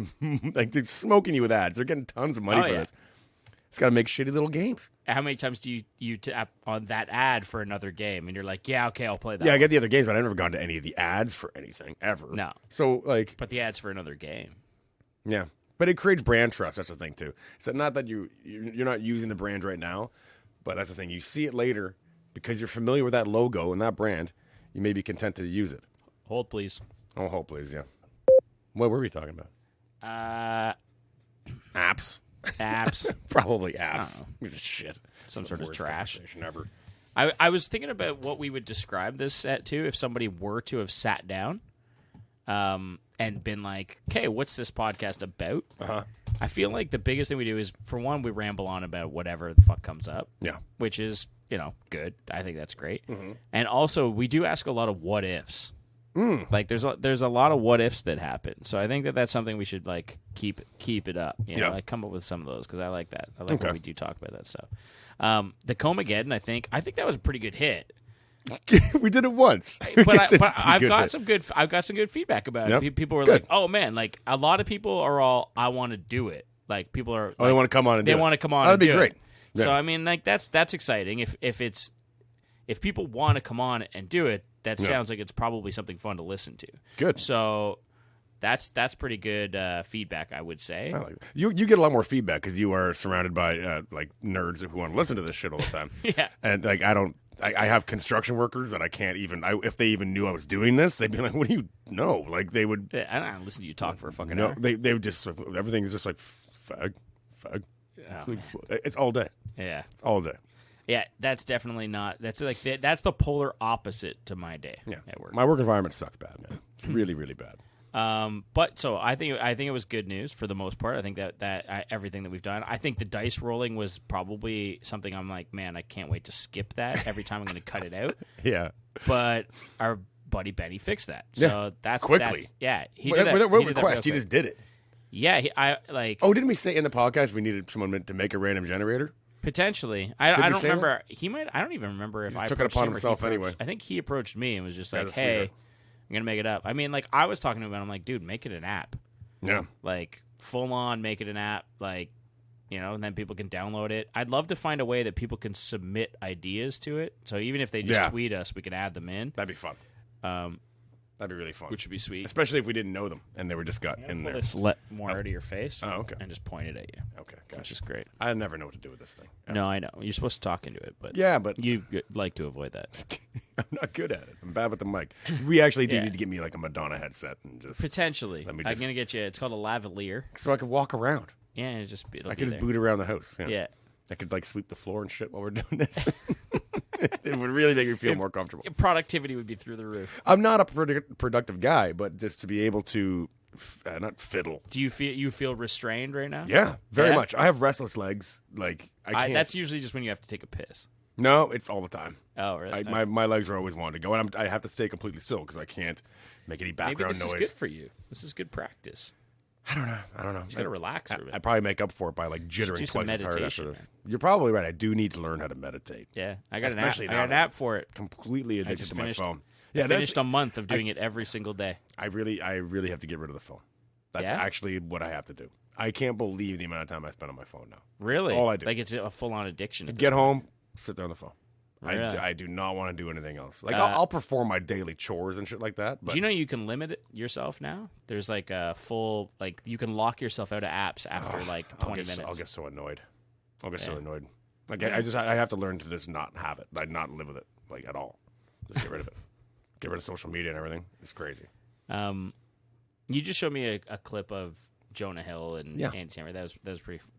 like they're smoking you with ads. They're getting tons of money for this. It's got to make shitty little games. How many times do you tap on that ad for another game, and you're like, yeah, okay, I'll play that. Yeah, I get the other games, but I've never gone to any of the ads for anything ever. No. So like, but the ads for another game. Yeah, but it creates brand trust. That's the thing too. So not that you're not using the brand right now, but that's the thing. You see it later because you're familiar with that logo and that brand. you may be content to use it. Hold, please. Oh, hold, please, yeah. What were we talking about? Apps. Apps. Probably apps. Shit. Some sort of trash. Ever. I was thinking about what we would describe this at, too, if somebody were to have sat down and been like, okay, what's this podcast about? Uh-huh. I feel like the biggest thing we do is, for one, we ramble on about whatever the fuck comes up. Yeah. Which is, good. I think that's great. Mm-hmm. And also, we do ask a lot of what ifs. Like there's a lot of what ifs that happen, so I think that's something we should like keep it up. Like come up with some of those because I like that. I like when we do talk about that stuff. The Comageddon, I think that was a pretty good hit. We did it once, but I've got some good feedback about it. People were like, "Oh man, like a lot of people are all I want to do it." Like people are, they want to come on and they want to come on. That'd and be do great. It. Yeah. So I mean, like that's exciting. If people want to come on and do it. That sounds like it's probably something fun to listen to. Good. So that's pretty good feedback, I would say. I like that. You get a lot more feedback because you are surrounded by like nerds who want to listen to this shit all the time. Yeah. And like I have construction workers that I can't even. if they even knew I was doing this, they'd be like, "What do you know?" Like they would. I don't listen to you talk for a fucking hour. They would just everything is just like fag. Oh, it's all day. Yeah. It's all day. Yeah, that's definitely not. That's like that's the polar opposite to my day. Yeah, at work. My work environment sucks bad, man. It's really, really bad. But so I think it was good news for the most part. I think that everything that we've done. I think the dice rolling was probably something I'm like, man, I can't wait to skip that every time I'm going to cut it out. Yeah, but our buddy Benny fixed that. So that's quickly. He did that. What request? He just did it. Yeah, I like. Oh, didn't we say in the podcast we needed someone to make a random generator? Potentially, I don't remember. That? He might. I don't even remember if I took it upon himself anyway. I think he approached me and was just like, "Hey, I'm gonna make it up." I mean, like I was talking to him and I'm like, "Dude, make it an app." Yeah. Like full on, make it an app. Like, and then people can download it. I'd love to find a way that people can submit ideas to it. So even if they just tweet us, we can add them in. That'd be fun. That'd be really fun. Which would be sweet. Especially if we didn't know them and they were just got in there. Just let more out of your face. Oh, okay. And just point it at you. Okay, gotcha. Which is great. I never know what to do with this thing. No, I know. You're supposed to talk into it, but you like to avoid that. I'm not good at it. I'm bad with the mic. We actually do need to get me like a Madonna headset and just potentially. I'm gonna get you. It's called a lavalier, so I can walk around. Yeah, I can just boot around the house. Yeah. I could like sweep the floor and shit while we're doing this. It would really make me feel more comfortable. Productivity would be through the roof. I'm not a productive guy, but just to be able to not fiddle. Do you feel restrained right now? Yeah, very much. I have restless legs. Like I can't. That's usually just when you have to take a piss. No, it's all the time. Oh, really? My legs are always wanting to go, and I have to stay completely still because I can't make any background noise. Maybe this is good for you. This is good practice. I don't know. You just gotta relax for a bit. I probably make up for it by like jittering twice as hard after this. You're probably right. I do need to learn how to meditate. Yeah, I got an app for it. Completely addicted to my phone. Yeah, finished a month of doing it every single day. I really have to get rid of the phone. That's actually what I have to do. I can't believe the amount of time I spend on my phone now. Really? That's all I do. Like it's a full-on addiction. Get home, sit there on the phone. Really? I do not want to do anything else. Like I'll perform my daily chores and shit like that. But do you know you can limit it yourself now? There's like a full you can lock yourself out of apps after 20 minutes. I'll get so annoyed. Like I have to learn to just not have it. Like not live with it like at all. Just get rid of it. Get rid of social media and everything. It's crazy. You just showed me a clip of Jonah Hill and Andy Samberg. That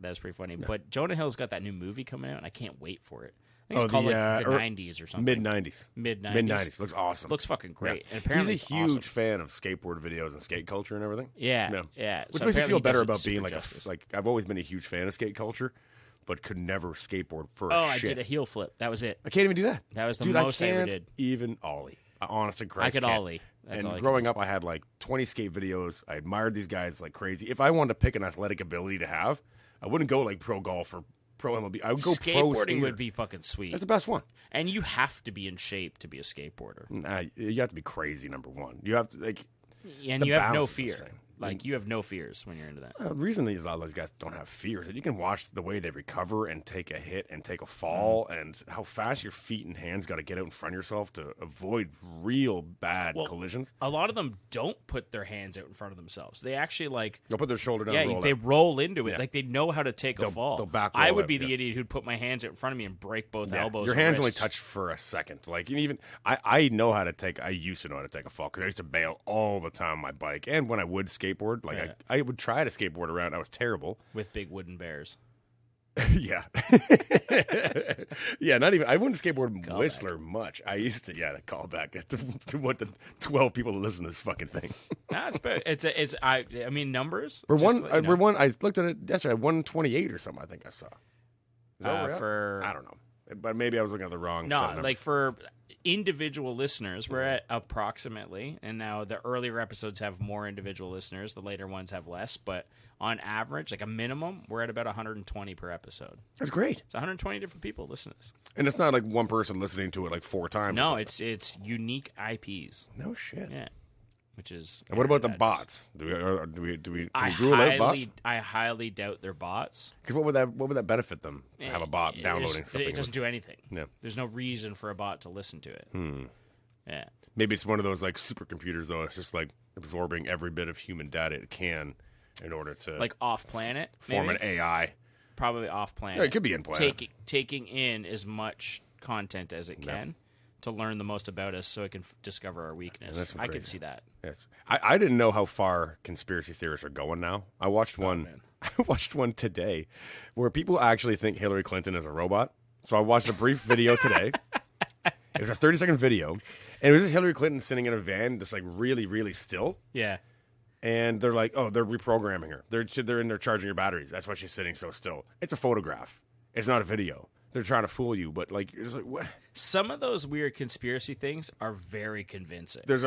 was pretty funny. Yeah. But Jonah Hill's got that new movie coming out, and I can't wait for it. I think it's called the 90s or something. Mid-90s. Mid-90s. Looks awesome. Looks fucking great. Yeah. And apparently he's a huge fan of skateboard videos and skate culture and everything. Yeah. Which makes me feel better about being like I've always been a huge fan of skate culture, but could never skateboard for shit. I did a heel flip. That was it. I can't even do that. That was the most I ever did. Even ollie. Honest to Christ, I could ollie. That's and growing up, I had like 20 skate videos. I admired these guys like crazy. If I wanted to pick an athletic ability to have, I wouldn't go like pro golf or pro MLB. I would go pro skater. Skateboarding would be fucking sweet. That's the best one. And you have to be in shape to be a skateboarder. You have to be crazy. Number one, you have to and you have no fear. Like, you have no fears when you're into that. The reason a lot of these guys don't have fear is that you can watch the way they recover and take a hit and take a fall and how fast your feet and hands got to get out in front of yourself to avoid real bad collisions. A lot of them don't put their hands out in front of themselves. They actually, like... They'll put their shoulder down and roll they out. roll into it. Yeah. Like, they know how to take a fall. They'll back I would out, be the idiot who'd put my hands out in front of me and break both elbows. Your hands only wrists. touch for a second. Like, even... I know how to take... I used to know how to take a fall because I used to bail all the time on my bike. And when I would skateboard, like, I would try to skateboard around. I was terrible. With big wooden bears. Yeah. Yeah, not even... I wouldn't skateboard Whistler much. I used to... Yeah, call back to what the 12 people that listen to this fucking thing. That's better. I mean, numbers? We're one... I looked at it yesterday, 128 or something, I think I saw. Is that I don't know. But maybe I was looking at the wrong set. No, like for individual listeners, we're at approximately, and now the earlier episodes have more individual listeners, the later ones have less, but on average, like a minimum, we're at about 120 per episode. That's great. It's 120 different people listening to this. And it's not like one person listening to it like 4 times. No, it's unique IPs. No shit. Yeah. Which is... And what about the bots? Do we rule out bots? I highly doubt they're bots. Because what would that benefit them to have a bot downloading something? It doesn't do anything. Yeah. There's no reason for a bot to listen to it. Yeah. Maybe it's one of those like supercomputers though. It's just like absorbing every bit of human data it can in order to like off planet form an AI. Probably off planet. Yeah, it could be in planet. Taking in as much content as it can. To learn the most about us so it can discover our weakness. I could see that. Yes. I didn't know how far conspiracy theorists are going now. I watched one I watched one today where people actually think Hillary Clinton is a robot. So I watched a brief video today. It was a 30-second video. And it was just Hillary Clinton sitting in a van just like really, really still. Yeah. And they're like, oh, they're reprogramming her. They're in there charging her batteries. That's why she's sitting so still. It's a photograph. It's not a video. They're trying to fool you, but like, it's like what? Some of those weird conspiracy things are very convincing. There's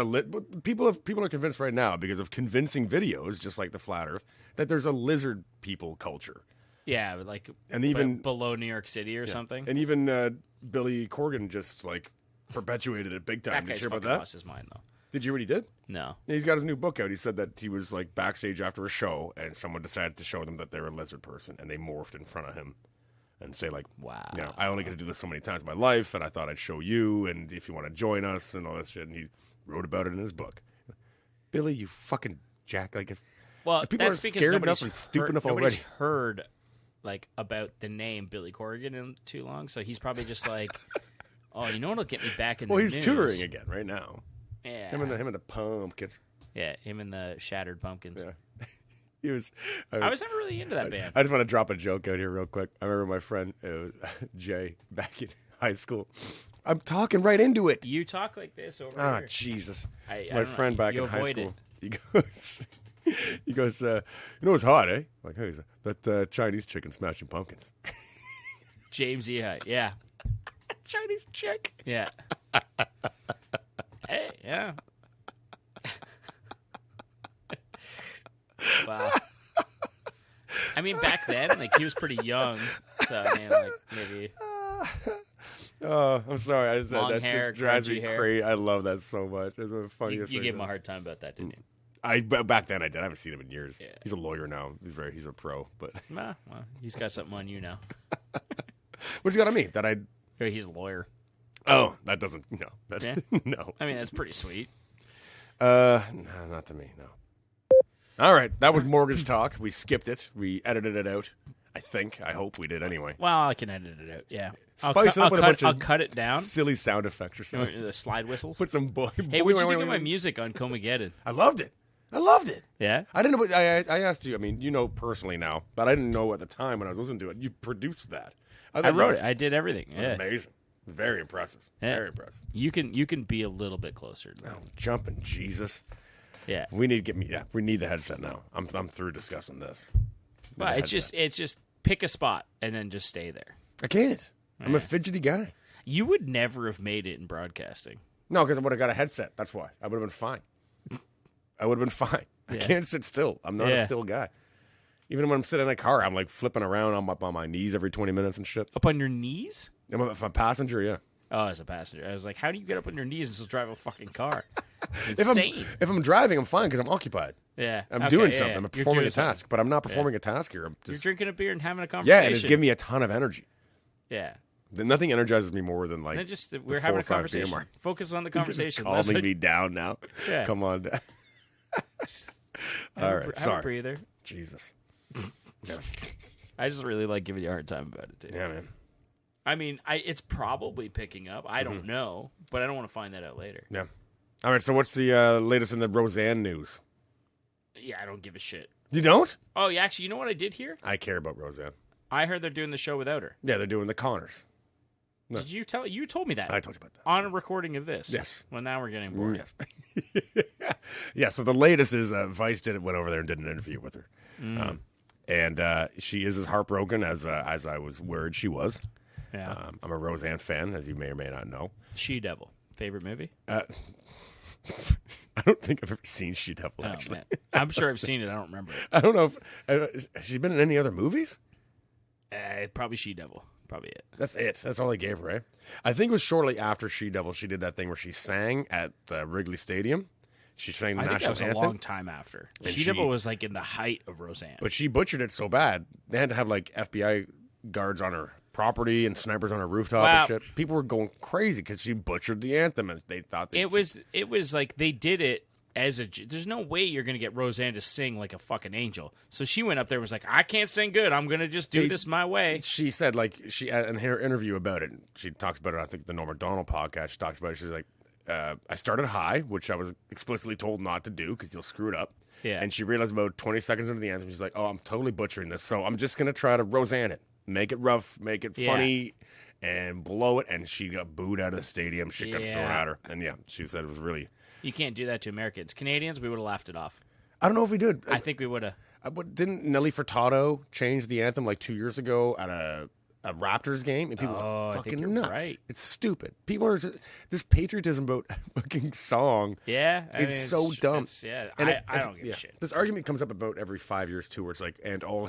people are convinced right now because of convincing videos, just like the flat Earth, that there's a lizard people culture. Yeah, like even below New York City or something. And even Billy Corgan just like perpetuated it big time. That guy's fucking lost his mind though. Did you read he did? No. Yeah, he's got his new book out. He said that he was like backstage after a show, and someone decided to show them that they're a lizard person, and they morphed in front of him. And say like, wow, you know, I only get to do this so many times in my life, and I thought I'd show you, and if you want to join us, and all that shit. And he wrote about it in his book. Billy, you fucking jack! Like, if people that's are because scared enough and stupid enough nobody's already, heard like about the name Billy Corgan in too long, so he's probably just like, oh, you know what'll get me back in the news? Well, he's touring again right now. Yeah, him and the Pumpkins. Yeah, him and the Shattered Pumpkins. Yeah. I was never really into that band. I just want to drop a joke out here real quick. I remember my friend Jay back in high school. I'm talking right into it. You talk like this over here. Oh, Jesus. I my friend back in high school. It. He goes, you know what's hot, eh? Like, hey, that Chinese chicken smashing pumpkins. James Ehite, yeah. Chinese chick. Yeah. Hey, yeah. Wow. I mean, back then, like, he was pretty young, so, I mean, like, maybe... Oh, I'm sorry. I just long that hair, just drives me hair. crazy. I love that so much. It's the funniest You thing. gave him a hard time about that, didn't you? Back then I did. I haven't seen him in years. Yeah. He's a lawyer now. He's a pro, but well, he's got something on you now. What's he got on me? That I? He's a lawyer. Oh, that doesn't. No, no. I mean, that's pretty sweet. No, not to me. No. All right, that was mortgage talk. We skipped it. We edited it out. I hope we did anyway. Well, I can edit it out. Yeah. Spice it up with a bunch of I'll cut it down. Silly sound effects or something. The slide whistles. Put some boy. Hey, what'd you think of my music on Comageddon? I loved it. Yeah? I didn't know. I asked you. I mean, you know personally now, but I didn't know at the time when I was listening to it. You produced that. I wrote it. I did everything. Yeah. Amazing. Very impressive. Yeah. Very impressive. You can be a little bit closer. Oh, jumping Jesus. Yeah. We need the headset now. I'm through discussing this. But it's just pick a spot and then just stay there. I can't. I'm a fidgety guy. You would never have made it in broadcasting. No, because I would have got a headset. That's why. I would have been fine. Yeah. I can't sit still. I'm not a still guy. Even when I'm sitting in a car, I'm like flipping around. I'm up on my knees every 20 minutes and shit. Up on your knees? If I'm a passenger, yeah. Oh, as a passenger. I was like, how do you get up on your knees and still drive a fucking car? It's insane. If I'm driving, I'm fine because I'm occupied. Yeah. I'm doing something. I'm performing a task, but I'm not performing a task here. I'm just... You're drinking a beer and having a conversation. Yeah, and it's giving me a ton of energy. Yeah. Nothing energizes me more than like. We're having a conversation. Focus on the conversation. You're just calming me down now. Yeah. Come on down. All right. Sorry. Have a breather. Jesus. Yeah. I just really like giving you a hard time about it, too. Yeah, man. I mean, it's probably picking up. I don't know, but I don't want to find that out later. Yeah. All right, so what's the latest in the Roseanne news? Yeah, I don't give a shit. You don't? Oh, yeah, actually, you know what I did hear? I care about Roseanne. I heard they're doing the show without her. Yeah, they're doing the Connors. No. Did you tell? You told me that. I told you about that. On a recording of this. Yes. Well, now we're getting bored. Yes. Yeah, so the latest is Vice went over there and did an interview with her. And she is as heartbroken as I was worried she was. Yeah. I'm a Roseanne fan, as you may or may not know. She-Devil. Favorite movie? I don't think I've ever seen She-Devil, actually. Man. I'm sure I've seen it. I don't remember it. I don't know if... has she been in any other movies? Probably She-Devil. Probably it. That's it. That's all they gave her, right? I think it was shortly after She-Devil she did that thing where she sang at Wrigley Stadium. She sang the national anthem. I think that was a long time after. She-Devil was like in the height of Roseanne. But she butchered it so bad, they had to have like FBI guards on her property and snipers on her rooftop and shit. People were going crazy because she butchered the anthem and they thought that it was like they did it as a... There's no way you're going to get Roseanne to sing like a fucking angel. So she went up there and was like, I can't sing good. I'm going to just do this my way. She said, like, in her interview about it, she talks about it, I think, the Norm Macdonald podcast, she talks about it, she's like, I started high, which I was explicitly told not to do because you'll screw it up. Yeah. And she realized about 20 seconds into the anthem, she's like, oh, I'm totally butchering this, so I'm just going to try to Roseanne it. Make it rough, make it funny, and blow it. And she got booed out of the stadium. Shit got thrown at her. And she said it was really... You can't do that to Americans. Canadians, we would have laughed it off. I don't know if we did. I think we would have. Didn't Nelly Furtado change the anthem like 2 years ago at a Raptors game? And people were fucking nuts. Right. It's stupid. People are... This patriotism about a fucking song. Yeah. It's so dumb. I don't give a shit. This argument comes up about every 5 years, too, where it's like, and all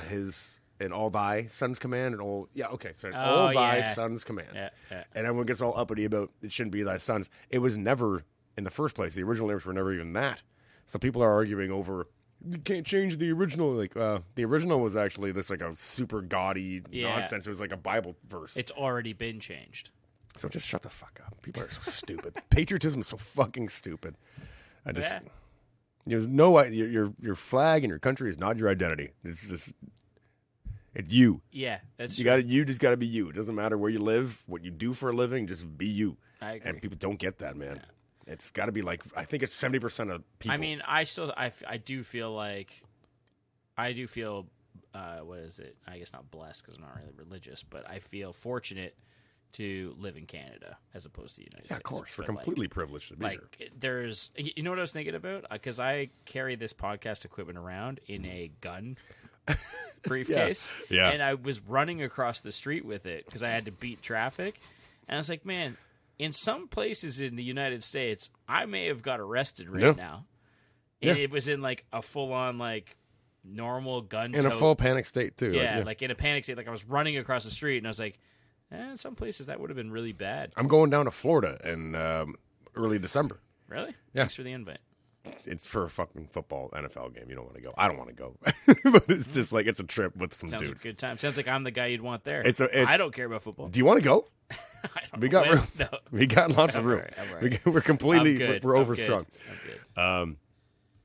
thy sons command, and all all thy sons command. Yeah. And everyone gets all uppity about it shouldn't be thy sons. It was never in the first place. The original lyrics were never even that. So people are arguing over you can't change the original. Like the original was actually this like a super gaudy nonsense. It was like a Bible verse. It's already been changed. So just shut the fuck up. People are so stupid. Patriotism is so fucking stupid. There's no your flag and your country is not your identity. It's just... It's you. Yeah, that's true. You just got to be you. It doesn't matter where you live, what you do for a living, just be you. I agree. And people don't get that, man. Yeah. It's got to be like, I think it's 70% of people. I mean, I do feel like, what is it? I guess not blessed because I'm not really religious, but I feel fortunate to live in Canada as opposed to the United States. Yeah, of course. We're completely privileged to be here. There's, you know what I was thinking about? Because I carry this podcast equipment around in a gun briefcase. Yeah. And I was running across the street with it because I had to beat traffic. And I was like, man, in some places in the United States, I may have got arrested now. And it was in like a full-on like normal gun in a full panic state too. Yeah, like in a panic state. Like I was running across the street and I was like, in some places that would have been really bad. I'm going down to Florida in early December. Really? Yeah. Thanks for the invite. It's for a fucking football NFL game. You don't want to go. I don't want to go. But it's just like it's a trip with some dudes. Sounds like a good time. Sounds like I'm the guy you'd want there. I don't care about football. Do you want to go? We got room. No. We got lots of room. Right. We're completely we're overstrung. I'm good.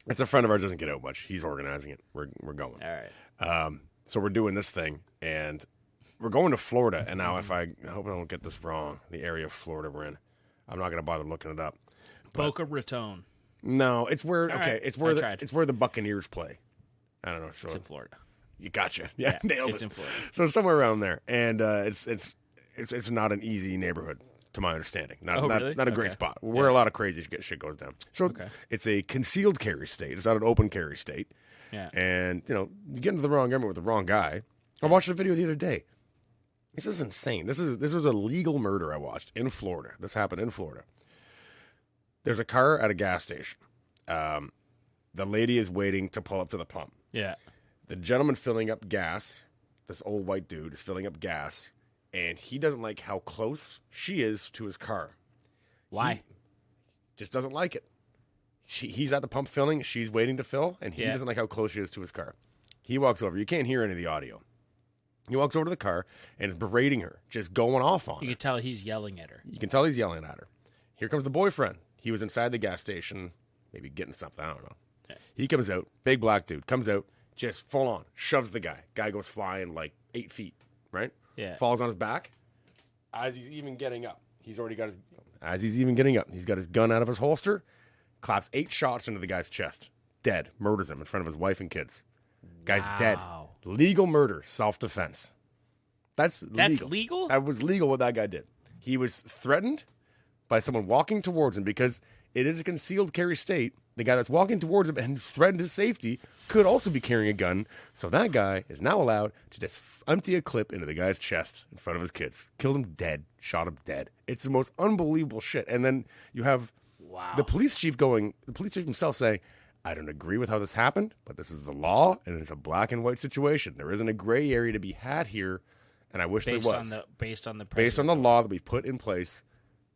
It's a friend of ours doesn't get out much. He's organizing it. We're going. All right. So we're doing this thing and we're going to Florida. And now I hope I don't get this wrong. The area of Florida we're in. I'm not going to bother looking it up. Boca Raton. No, it's where it's where it's where the Buccaneers play. I don't know. So it's in Florida. You gotcha. Yeah, nailed it. It's in Florida. So it's somewhere around there, and it's not an easy neighborhood, to my understanding. Really? Not a great spot where a lot of crazy shit goes down. So it's a concealed carry state. It's not an open carry state. Yeah. And you get into the wrong government with the wrong guy. I watched a video the other day. This is insane. This was a legal murder I watched in Florida. This happened in Florida. There's a car at a gas station. The lady is waiting to pull up to the pump. Yeah. The gentleman filling up gas, this old white dude is filling up gas, and he doesn't like how close she is to his car. Why? He just doesn't like it. He's at the pump filling. She's waiting to fill, and he doesn't like how close she is to his car. He walks over. You can't hear any of the audio. He walks over to the car and is berating her, just going off on her. You can tell he's yelling at her. You can tell he's yelling at her. Here comes the boyfriend. He was inside the gas station, maybe getting something. I don't know. Yeah. He comes out, big black dude, comes out, just full on, shoves the guy. Guy goes flying like 8 feet, right? Yeah. Falls on his back. As he's even getting up, he's got his gun out of his holster, claps 8 shots into the guy's chest. Dead. Murders him in front of his wife and kids. Guy's dead. Legal murder, self-defense. That's legal? That was legal what that guy did. He was threatened by someone walking towards him because it is a concealed carry state. The guy that's walking towards him and threatened his safety could also be carrying a gun. So that guy is now allowed to just empty a clip into the guy's chest in front of his kids. Killed him dead. Shot him dead. It's the most unbelievable shit. And then you have the police chief himself saying, I don't agree with how this happened, but this is the law, and it's a black and white situation. There isn't a gray area to be had here, and I wish there was. Based on the law that we've put in place,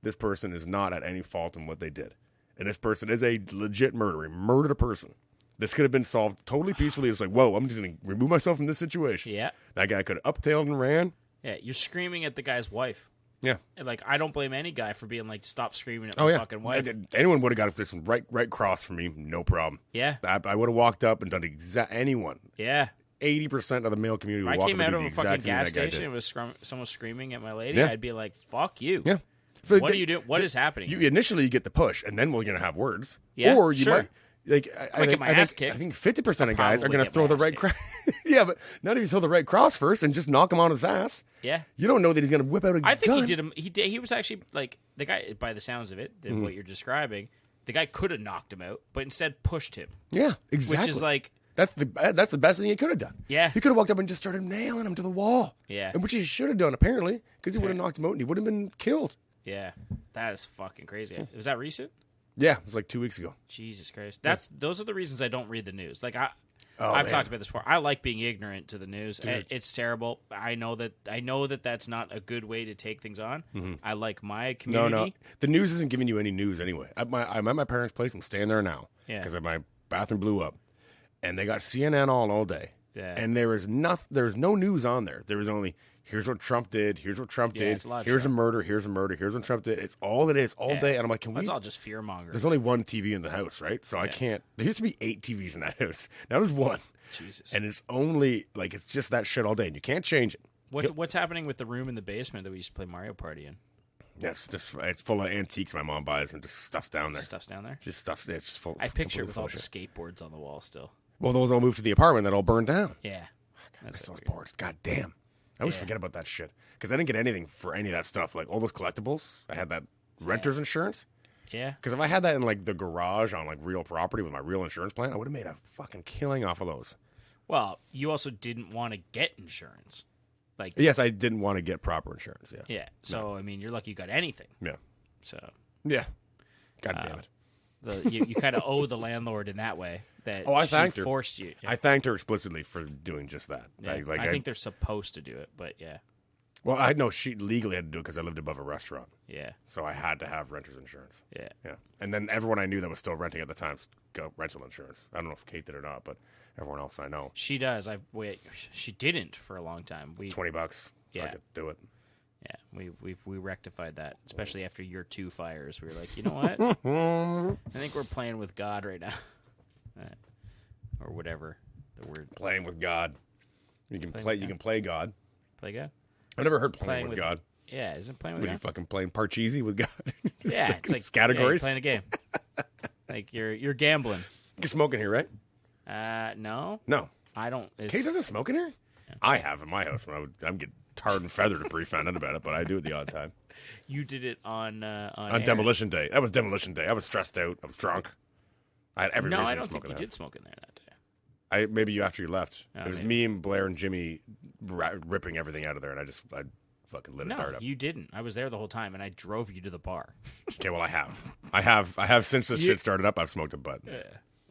this person is not at any fault in what they did. And this person is a legit murderer. He murdered a person. This could have been solved totally peacefully. It's like, whoa, I'm just going to remove myself from this situation. Yeah. That guy could have uptailed and ran. Yeah, you're screaming at the guy's wife. Yeah. And like, I don't blame any guy for being like, stop screaming at my fucking wife. Anyone would have got this right cross for me, no problem. Yeah. I would have walked up and done anyone. Yeah. 80% of the male community would walk up and do the exact same thing. I came out of a fucking gas station and was someone screaming at my lady, I'd be like, fuck you. Yeah. What are you doing? What is happening? Initially, you get the push, and then we're going to have words. Yeah, or you might... I might get my ass kicked. I think 50% of guys are going to throw the right cross. Yeah, but not if you throw the right cross first and just knock him on his ass. Yeah. You don't know that he's going to whip out a gun. I think he was actually, like, the guy, by the sounds of it, what you're describing, the guy could have knocked him out, but instead pushed him. Yeah, exactly. Which is like... That's the best thing he could have done. Yeah. He could have walked up and just started nailing him to the wall. Yeah. And which he should have done, apparently, because he would have knocked him out and he would have been killed. Yeah. That is fucking crazy. Was that recent? Yeah, it was like 2 weeks ago. Jesus Christ. Those are the reasons I don't read the news. Like I've talked about this before. I like being ignorant to the news. It's terrible. I know that that's not a good way to take things on. Mm-hmm. I like my community. No. The news isn't giving you any news anyway. I'm at my parents' place. I'm staying there now. Yeah. Because my bathroom blew up. And they got CNN all day. Yeah. And there was no news on there. There was only, here's what Trump did, here's what Trump did, here's a murder, here's what Trump did. It's all it is, all day. And I'm like, That's all just fear-mongering. There's only one TV in the house, right? So I can't, there used to be 8 TVs in that house. Now there's one. Jesus. And it's only, like, it's just that shit all day. And you can't change it. What's happening with the room in the basement that we used to play Mario Party in? Yeah, it's full of antiques my mom buys and just stuff's down there. Stuff's down there? Just stuff's, it's just full. I picture it with all the skateboards on the wall still. Well, those all moved to the apartment that all burned down. Yeah. That's those boards. God damn. I always forget about that shit. Because I didn't get anything for any of that stuff. Like, all those collectibles, I had that renter's insurance. Yeah. Because if I had that in, like, the garage on, like, real property with my real insurance plan, I would have made a fucking killing off of those. Well, you also didn't want to get insurance. Like, yes, I didn't want to get proper insurance, yeah. Yeah. So, I mean, you're lucky you got anything. Yeah. So. Yeah. God damn it. You kind of owe the landlord in that way. I thanked her. Forced you. Yeah. I thanked her explicitly for doing just that. Yeah. I think they're supposed to do it, but yeah. Well, I know she legally had to do it because I lived above a restaurant. Yeah. So I had to have renter's insurance. Yeah. Yeah. And then everyone I knew that was still renting at the time got rental insurance. I don't know if Kate did or not, but everyone else I know. She does. She didn't for a long time. It's $20. Yeah. I could do it. Yeah, we rectified that, especially after year 2 fires. We were like, you know what? I think we're playing with God right now, or whatever the word. Playing with God. You can play. You can play God. Play God. I never heard playing with God. Yeah, isn't playing with God? Are you fucking playing Parcheesi with God? Yeah, it's like categories. Playing a game. Like you're gambling. You're smoking here, right? No. No. I don't. Kate doesn't smoke in here. Yeah. I have in my house. I'm getting tarred and feathered if Bree found out about it, but I do it the odd time. You did it on demolition day. That was demolition day. I was stressed out. I was drunk. I had every reason to smoke. No, I don't think you did smoke in there that day. Maybe you after you left. Oh, it was me and Blair and Jimmy ripping everything out of there, and I fucking lit it hard up. No, you didn't. I was there the whole time, and I drove you to the bar. Okay, well, I have since this shit started up. I've smoked a butt. Yeah.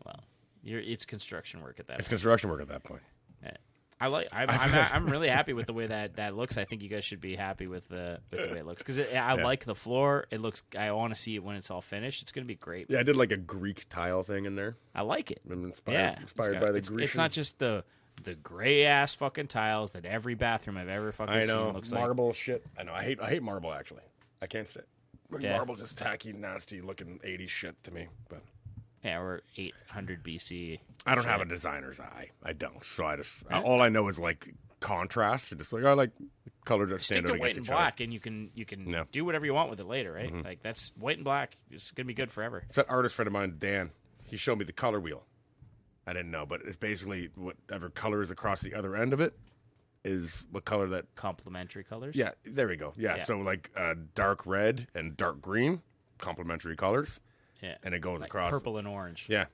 Well, it's construction work at that. It's construction work at that point. Yeah. I'm really happy with the way that looks. I think you guys should be happy with the way it looks because I like the floor. It looks. I want to see it when it's all finished. It's gonna be great. Yeah, I did like a Greek tile thing in there. I like it. I'm inspired by the Grecian. It's not just the gray ass fucking tiles that every bathroom I've ever fucking seen looks like. Marble shit. I know. I hate marble actually. I can't stand it. Marble just tacky, nasty looking 80s shit to me. But yeah, we're 800 BC. I don't have a designer's eye. I don't. So I just all I know is like contrast. And just like I like colors that stand out against each other. Stick to white and black, and you can do whatever you want with it later, right? Mm-hmm. Like that's white and black. It's gonna be good forever. It's that artist friend of mine, Dan. He showed me the color wheel. I didn't know, but it's basically whatever color is across the other end of it is what color that complementary colors. Yeah, there we go. Yeah. So like dark red and dark green, complementary colors. Yeah, and it goes like across purple and orange. Yeah.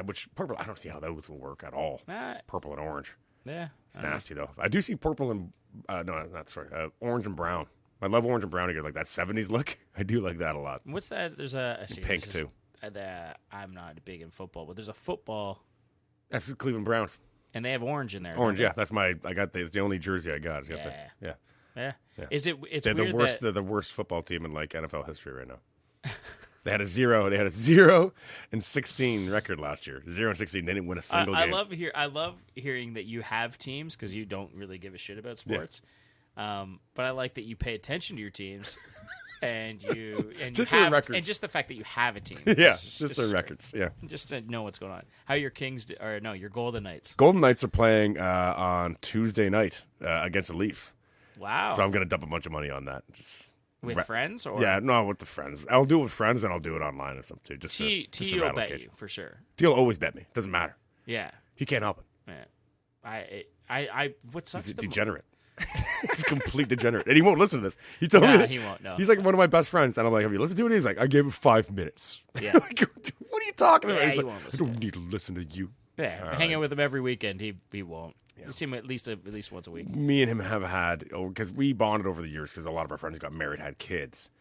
Which purple? I don't see how those will work at all. Purple and orange. Yeah, it's nasty though. I do see purple and orange and brown. I love orange and brown together, like that '70s look. I do like that a lot. What's that? There's a pink too. I'm not big in football, but there's a football. That's the Cleveland Browns, and they have orange in there. Orange, yeah. That's I got it's the only jersey I got. Yeah. Is it? It's they're weird the worst. They're the worst football team in like NFL history right now. They had a 0-16 record last year. 0-16. They didn't win a single game. I love hearing that you have teams because you don't really give a shit about sports. Yeah. But I like that you pay attention to your teams, and just the fact that you have a team. Yeah, just their records. Yeah, just to know what's going on. How your Kings your Golden Knights. Golden Knights are playing on Tuesday night against the Leafs. Wow. So I'm going to dump a bunch of money on that. With friends? Or? Yeah, no, with the friends. I'll do it with friends, and I'll do it online and stuff, too. T will bet you, for sure. T will always bet me. Doesn't matter. Yeah. He can't help it. Yeah. What sucks He's a degenerate. He's a complete degenerate. And he won't listen to this. He told me that. He won't, no. He's like one of my best friends, and I'm like, have you listened to it? He's like, I gave it 5 minutes. Yeah. Like, what are you talking about? Yeah, He's like, won't I don't need to listen to you. Yeah, hang out with him every weekend. He won't. Yeah. You see him at least once a week. Me and him have had, because we bonded over the years, because a lot of our friends who got married had kids.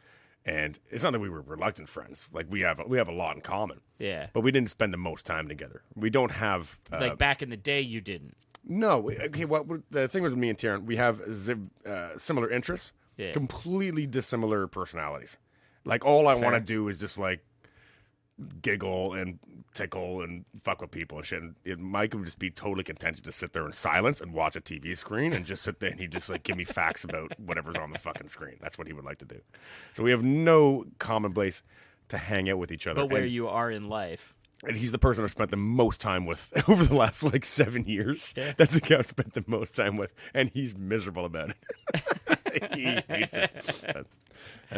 And it's not that we were reluctant friends. Like, we have a lot in common. Yeah. But we didn't spend the most time together. We don't have... like, back in the day, you didn't. No. Okay, the thing was with me and Tieran, we have similar interests, completely dissimilar personalities. Like, all I want to do is just, like, giggle and tickle and fuck with people and shit. And Mike would just be totally content to just sit there in silence and watch a TV screen and just sit there and he'd just like give me facts about whatever's on the fucking screen. That's what he would like to do. So we have no common place to hang out with each other. But where you are in life. And he's the person I spent the most time with over the last like 7 years. Yeah. That's the guy I spent the most time with, and he's miserable about it. He hates it.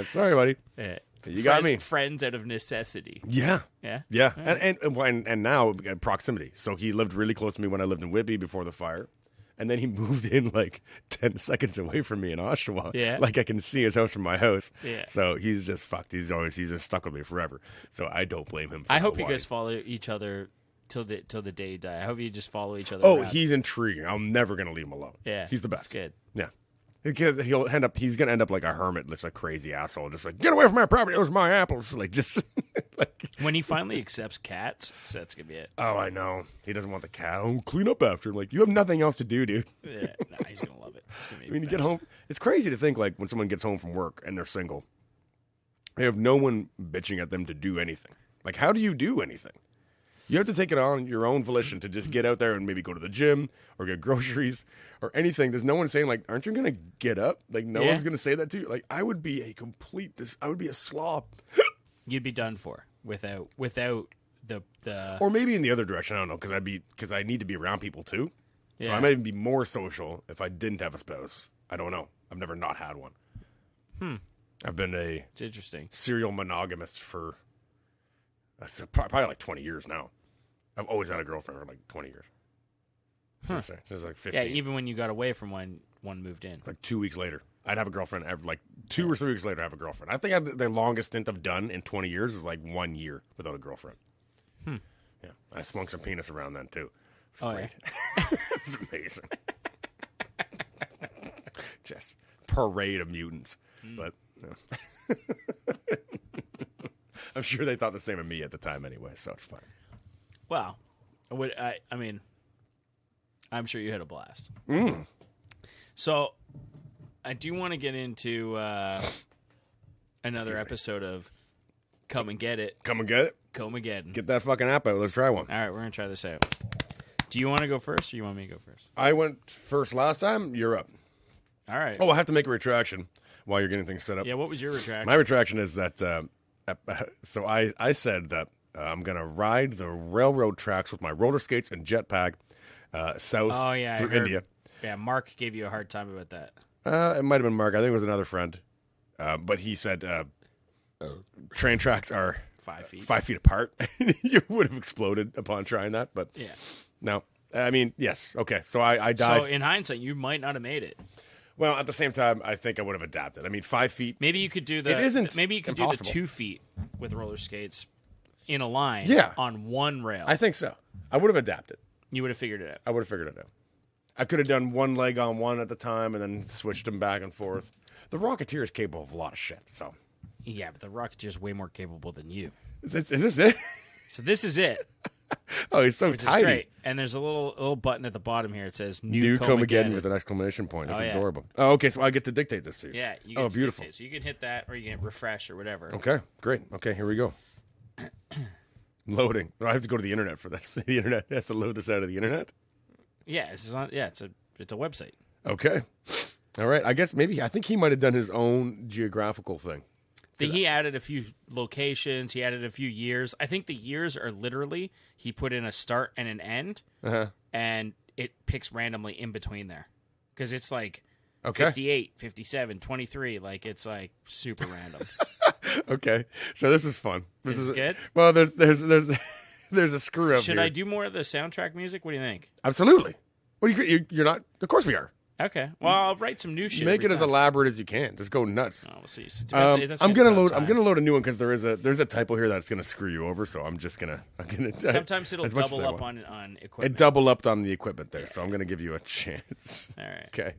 Sorry, buddy. Yeah. You got me. Friends out of necessity. Yeah. Yeah? Yeah. And now proximity. So he lived really close to me when I lived in Whitby before the fire. And then he moved in like 10 seconds away from me in Oshawa. Yeah. Like I can see his house from my house. Yeah. So he's just fucked. He's just stuck with me forever. So I don't blame him. I hope you guys follow each other till the day you die. I hope you just follow each other. Oh, he's intriguing. I'm never going to leave him alone. Yeah. He's the best. That's good. Yeah. Because he's gonna end up like a hermit, just a crazy asshole, just like get away from my property. Those are my apples. Like just like when he finally accepts cats, so that's gonna be it. Oh, I know. He doesn't want the cat. Oh, clean up after him. Like you have nothing else to do, dude. Yeah, he's gonna love it. It's gonna be you get home. It's crazy to think like when someone gets home from work and they're single, they have no one bitching at them to do anything. Like how do you do anything? You have to take it on your own volition to just get out there and maybe go to the gym or get groceries or anything. There's no one saying like, aren't you going to get up? Like no one's going to say that to you. Like I would be I would be a slob. You'd be done for without the or maybe in the other direction. I don't know. Cause I need to be around people too. Yeah. So I might even be more social if I didn't have a spouse. I don't know. I've never not had one. I've been it's interesting. Serial monogamist for probably like 20 years now. I've always had a girlfriend for like 20 years. Since like 15. Yeah, even when you got away from one moved in. Like 2 weeks later. I'd have a girlfriend every, like 2 or 3 weeks later I have a girlfriend. I think the longest stint I've done in 20 years is like 1 year without a girlfriend. Yeah. I swung some penis around then too. It's great. Yeah. It's amazing. Just parade of mutants. But no. I'm sure they thought the same of me at the time anyway, so it's fine. Well, I mean, I'm sure you had a blast. Mm. So, I do want to get into another episode of Come and Get It. Come and get it. Comageddon. Get that fucking app out. Let's try one. All right, we're going to try this out. Do you want to go first or you want me to go first? I went first last time. You're up. All right. Oh, I have to make a retraction while you're getting things set up. Yeah, what was your retraction? My retraction is that, so I said that I'm going to ride the railroad tracks with my roller skates and jetpack south through India. Yeah, Mark gave you a hard time about that. It might have been Mark. I think it was another friend. But he said train tracks are 5 feet. 5 feet apart. You would have exploded upon trying that. But Yeah. no. I mean, yes. Okay. So I died. So in hindsight, you might not have made it. Well, at the same time, I think I would have adapted. I mean, 5 feet. Maybe you could do the. It isn't Maybe you could impossible. do the 2 feet with roller skates in a line. Yeah. On one rail. I think so. I would have adapted. You would have figured it out. I would have figured it out. I could have done one leg on one at the time and then switched them back and forth. The Rocketeer is capable of a lot of shit. So Yeah, but the Rocketeer's way more capable than you. is this it? So this is it. Oh, he's so Which tiny. is great. And there's a little button at the bottom here. It says New Comageddon Comageddon with an exclamation point. That's Oh, yeah. adorable. Oh, okay. So I get to dictate this to you. Yeah. You get Oh, to beautiful. dictate. So you can hit that or you can hit refresh or whatever. Okay, great. Okay, here we go. Loading. I have to go to the internet for this. The internet has to load this out of the internet. Yeah. It's a website. Okay. All right. I think he might have done his own geographical thing. He added a few locations. He added a few years. I think the years are literally he put in a start and an end, and it picks randomly in between there. Because it's like 58, 57, 23. Like, it's like super random. Okay. So this is fun. This is good? Well, there's a screw up Should here. I do more of the soundtrack music? What do you think? Absolutely. What are you're not? Of course we are. Okay. Well, I'll write some new shit. Make it every as time. elaborate as you can. Just go nuts. Oh, we'll see. So I'm gonna load a new one because there's a typo here that's gonna screw you over. So I'm gonna. Sometimes it'll as much as double I up want. on equipment. It double upped on the equipment there, so I'm gonna give you a chance. All right. Okay.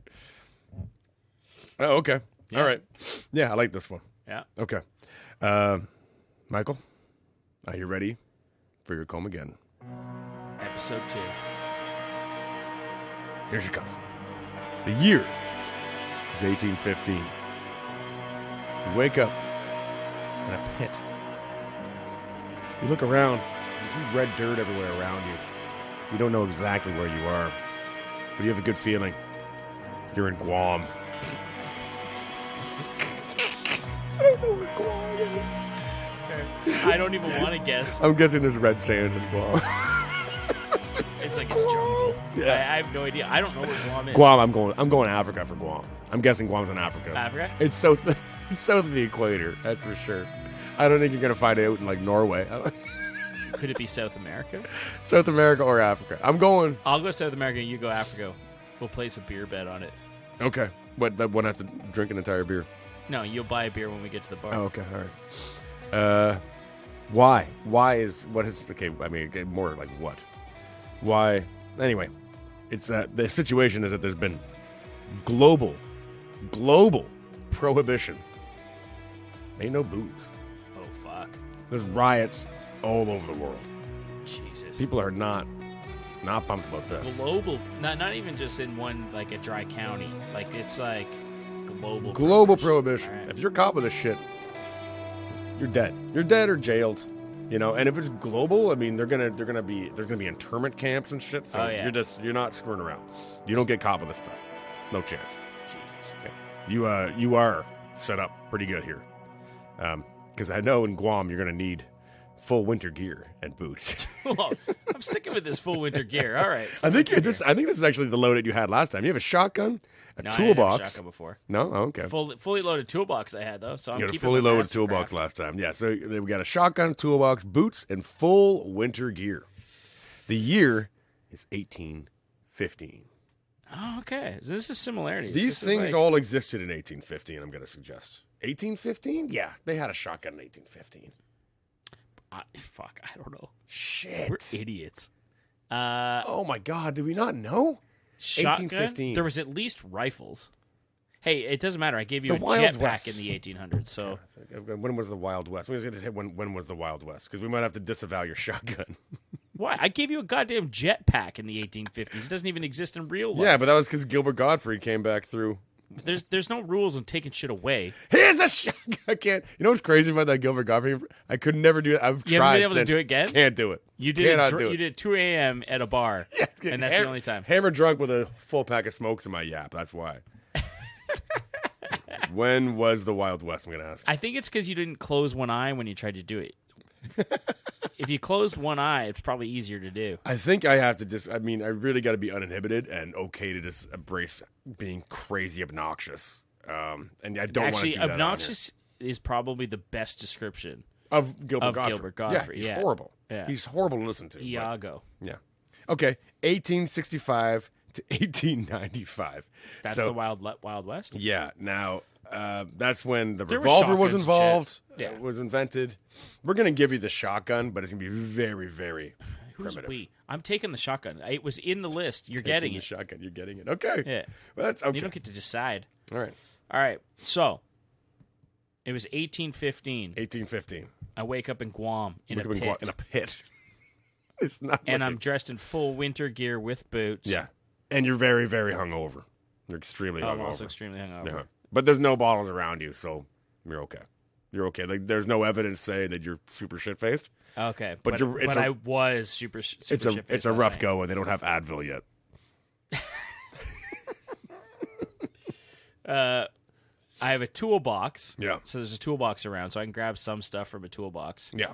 Oh, okay. Yeah. All right. Yeah, I like this one. Yeah. Okay. Michael, are you ready for your Comageddon? Episode 2. Here she comes. The year is 1815. You wake up in a pit. You look around. You see red dirt everywhere around you. You don't know exactly where you are, but you have a good feeling. You're in Guam. I don't know where Guam is. I don't even want to guess. I'm guessing there's red sand in Guam. It's like a jungle. Yeah. I have no idea. I don't know where Guam is. Guam, I'm going to Africa for Guam. I'm guessing Guam's in Africa. Africa? It's south of the equator, that's for sure. I don't think you're gonna find it out in like Norway. Could it be South America? South America or Africa. I'm going. I'll go South America. You go Africa. We'll place a beer bet on it. Okay. But that one has to drink an entire beer. No, you'll buy a beer when we get to the bar. Oh, okay. All right. Why? Okay, I mean, more like what? Why? Anyway, it's the situation is that there's been global prohibition. Ain't no booze. Oh, fuck. There's riots all over the world. Jesus. People are not pumped about this. Global. Not even just in one, like a dry county. Like, it's like global Prohibition. All right. If you're caught with this shit, you're dead. You're dead or jailed. You know, and if it's global, I mean, there's gonna be internment camps and shit. So you're not screwing around. You don't get caught with this stuff. No chance. Jesus. Okay. You are set up pretty good here, because I know in Guam you're gonna need full winter gear and boots. Well, I'm sticking with this full winter gear. All right. I think this is actually the load that you had last time. You have a shotgun, No, toolbox. I didn't have a shotgun before. No, oh, okay. Fully loaded toolbox I had though, so I'm You had a keeping fully my loaded Mastercraft. toolbox last time. Yeah, so we got a shotgun, toolbox, boots, and full winter gear. The year is 1815. Oh, okay. So this is similarities. These This is things like- all existed in 1815, I'm going to suggest. 1815? Yeah, they had a shotgun in 1815. Fuck, I don't know. Shit. We're idiots. Oh my God, did we not know? Shotgun? 1815. There was at least rifles. Hey, it doesn't matter. I gave you The a Wild jetpack West. in the 1800s. So When was the Wild West? We was going to say when was the Wild West? Because we might have to disavow your shotgun. Why? I gave you a goddamn jetpack in the 1850s. It doesn't even exist in real life. Yeah, but that was because Gilbert Gottfried came back through. There's no rules on taking shit away. Here's a shotgun. I can't. You know what's crazy about that Gilbert Gottfried? I could never do it. I've You tried. haven't been able to do it again? Can't do it. You did Cannot do it. You did 2 a.m. at a bar, and that's the only time. Hammer drunk with a full pack of smokes in my yap. That's why. When was the Wild West? I'm going to ask. I think it's because you didn't close one eye when you tried to do it. If you closed one eye, it's probably easier to do. I think I have to just. I mean, I really got to be uninhibited and okay to just embrace being crazy obnoxious. And I don't want to do that. Obnoxious is probably the best description of Gilbert Gottfried. Gilbert Gottfried. Yeah, he's horrible. Yeah. He's horrible to listen to. Iago. Yeah. Okay, 1865 to 1895. That's so, the Wild West? Yeah. Now, that's when the There were revolver was shotguns and involved. shit. Yeah. Was invented. We're going to give you the shotgun, but it's going to be very, very Who's primitive. we? I'm taking the shotgun. It was in the list. You're Taking getting the it. shotgun. You're getting it. Okay. Yeah. Well, that's okay. You don't get to decide. All right. All right. So, it was 1815. 1815. I wake up in Guam in a Look pit. in a pit. It's not. And looking- I'm dressed in full winter gear with boots. Yeah. And you're very, very hungover. You're extremely I'm hungover. also extremely hungover. Yeah. But there's no bottles around you, so you're okay. You're okay. Like there's no evidence saying that you're super shit faced. Okay. But I was super shit-faced It's a last rough night. go, and they don't have Advil yet. I have a toolbox. Yeah. So there's a toolbox around, so I can grab some stuff from a toolbox. Yeah.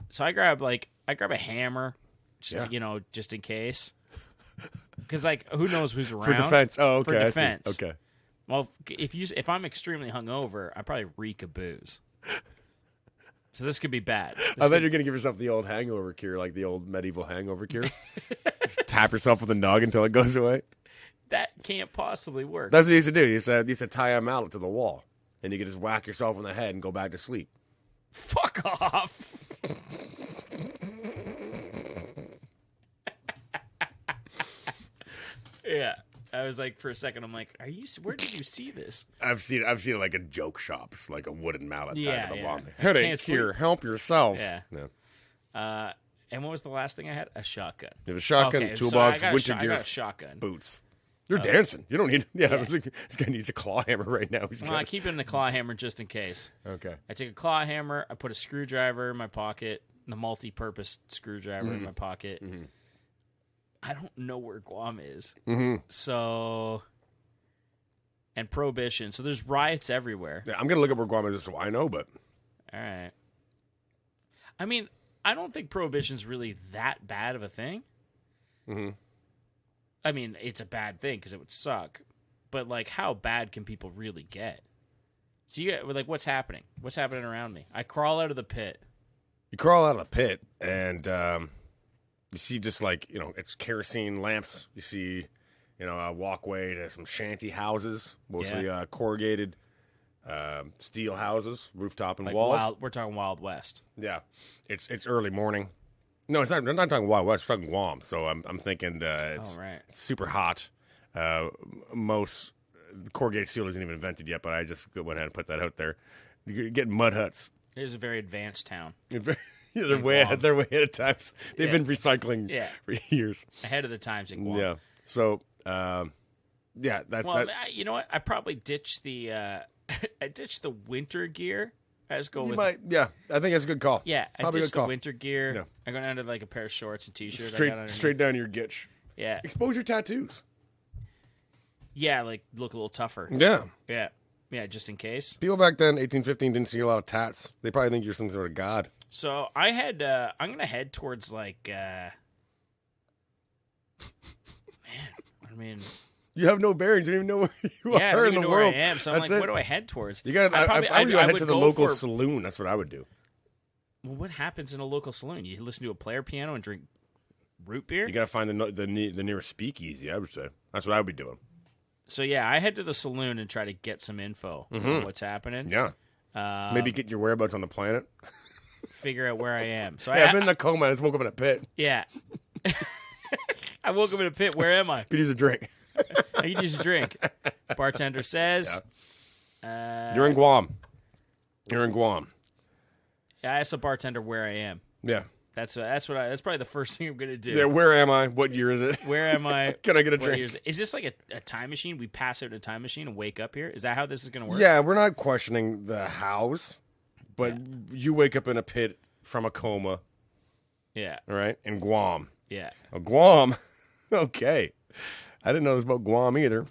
So I grab a hammer, Yeah. just in case. Because who knows who's around For defense. Oh, okay. For I see. defense. Okay. Well, if I'm extremely hungover, I probably reek of booze. So this could be bad. I thought you're going to give yourself the old hangover cure, like the old medieval hangover cure. Just tap yourself with a nug until it goes away. That can't possibly work. That's what you used to do. You used to tie a mallet to the wall, and you could just whack yourself on the head and go back to sleep. Fuck off. Yeah. I was like, for a second, I'm like, where did you see this? I've seen it like in joke shops, like a wooden mallet tied Yeah, to the yeah. wall. Headache Can't here, sleep. help yourself. Yeah. And what was the last thing I had? A shotgun. You have a shotgun, Okay, toolbox, so I winter got gear, a shotgun. boots. You're dancing. You don't need. Yeah, Yeah. I was like, this guy needs a claw hammer right now. Well, I keep it in the claw hammer just in case. Okay. I take a claw hammer. I put a screwdriver in my pocket, the multi-purpose screwdriver in my pocket. Mm-hmm. I don't know where Guam is. Mm-hmm. So, and Prohibition. So there's riots everywhere. Yeah, I'm gonna look up where Guam is so I know, but All right. I mean, I don't think Prohibition's really that bad of a thing. Mm-hmm. I mean, it's a bad thing because it would suck. But, how bad can people really get? So, what's happening? What's happening around me? I crawl out of the pit. you crawl out of the pit and you see just it's kerosene lamps. You see, a walkway to some shanty houses, mostly corrugated steel houses, rooftop and walls. We're talking Wild West. Yeah, it's early morning. No, it's not. I'm not talking Wild West. I'm talking Guam. So I'm thinking it's super hot. Most corrugated steel isn't even invented yet, but I just went ahead and put that out there. You're getting mud huts. It is a very advanced town. They're way ahead. They're way ahead of times. They've been recycling for years. Ahead of the times in Guam. Yeah. So that's that. You know what? I probably ditched the I ditched the winter gear. I just go You with might, yeah. I think that's a good call. yeah. I Probably a ditched good the call. winter gear. Yeah. I go down to a pair of shorts and t-shirt. I got underneath. Straight down your gitch. Yeah, Expose your tattoos. yeah. Look a little tougher. Yeah. Yeah. Just in case. People back then, 1815, didn't see a lot of tats. They probably think you're some sort of god. So I had. I'm gonna head towards man. I mean, You have no bearings. You don't even know where you yeah, I are don't in even the know where world. I am. So I'm That's like, it. where do I head towards? You got. If I were you, I'd head to the local saloon. That's what I would do. Well, what happens in a local saloon? You listen to a player piano and drink root beer. You got to find the nearest speakeasy. I would say that's what I would be doing. So yeah, I head to the saloon and try to get some info on what's happening. Yeah. Maybe get your whereabouts on the planet. Figure out where I am. So Yeah, I've been in a coma. I just woke up in a pit. Yeah. I woke up in a pit. Where am I? Could use a drink. I can use a drink. Bartender says. You're in Guam. You're in Guam. I asked the bartender where I am. Yeah. That's probably the first thing I'm gonna do. Yeah, where am I? What year is it? Where am I? Can I get a drink? Is this like a time machine? We pass out in a time machine and wake up here? Is that how this is gonna work? Yeah, we're not questioning the hows, but you wake up in a pit from a coma. Yeah. All right, in Guam. Yeah. Oh, Guam. Okay. I didn't know this about Guam either.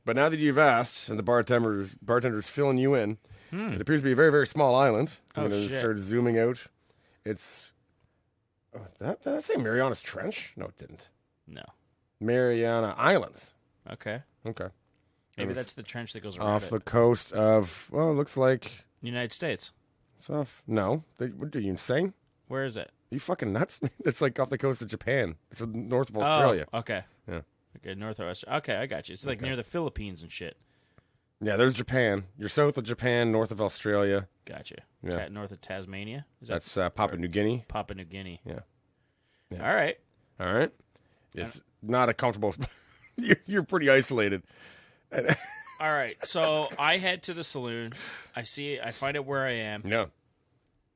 But now that you've asked and the bartender's filling you in, it appears to be a very, very small island. I'm going to start zooming out. It's... Oh, did that say Marianas Trench? No, it didn't. No. Mariana Islands. Okay. Okay. Maybe that's the trench that goes around off the coast of, well, it looks like... United States. It's off... No. What are you, insane? Where is it? Are you fucking nuts? It's like off the coast of Japan. It's north of Australia. Oh, okay. Yeah. Okay, north of Australia. Okay, I got you. It's like near the Philippines and shit. Yeah, there's Japan. You're south of Japan, north of Australia. Gotcha. Yeah. North of Tasmania? That's Papua New Guinea. Papua New Guinea. Yeah. All right. All right. It's not a comfortable... You're pretty isolated. All right. So I head to the saloon. I find out where I am. Yeah.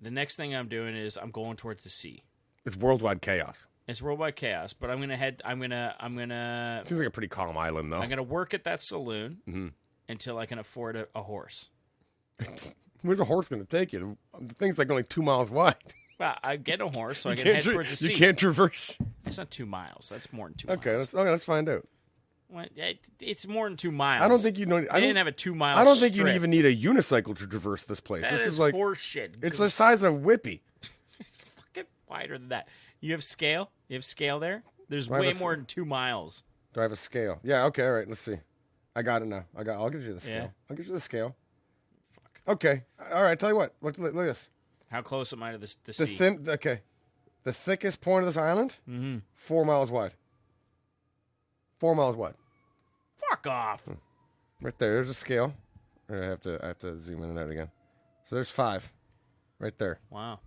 The next thing I'm doing is I'm going towards the sea. It's worldwide chaos. It's worldwide chaos, but I'm gonna... Seems like a pretty calm island, though. I'm gonna work at that saloon until I can afford a horse. Where's a horse going to take you? The thing's like only 2 miles wide. Well, I get a horse so I can head towards the sea. You can't traverse. It's not 2 miles. That's more than 2 miles. miles. Let's find out. Well, it's more than 2 miles. I don't think you know. I didn't have a 2 mile. I don't think you even need a unicycle to traverse this place. This is like horseshit. It's the size of Whippy. It's fucking wider than that. You have scale. You have scale there. There's way more than 2 miles. Do I have a scale? Yeah. Okay. All right. Let's see. I got it now. I'll give you the scale. Yeah. I'll give you the scale. Fuck. Okay. All right. Tell you what. Look at this. How close am I to the sea? The thickest point of this island, 4 miles wide. 4 miles wide. Fuck off. Right there. There's a scale. I have to zoom in and out again. So there's 5. Right there. Wow.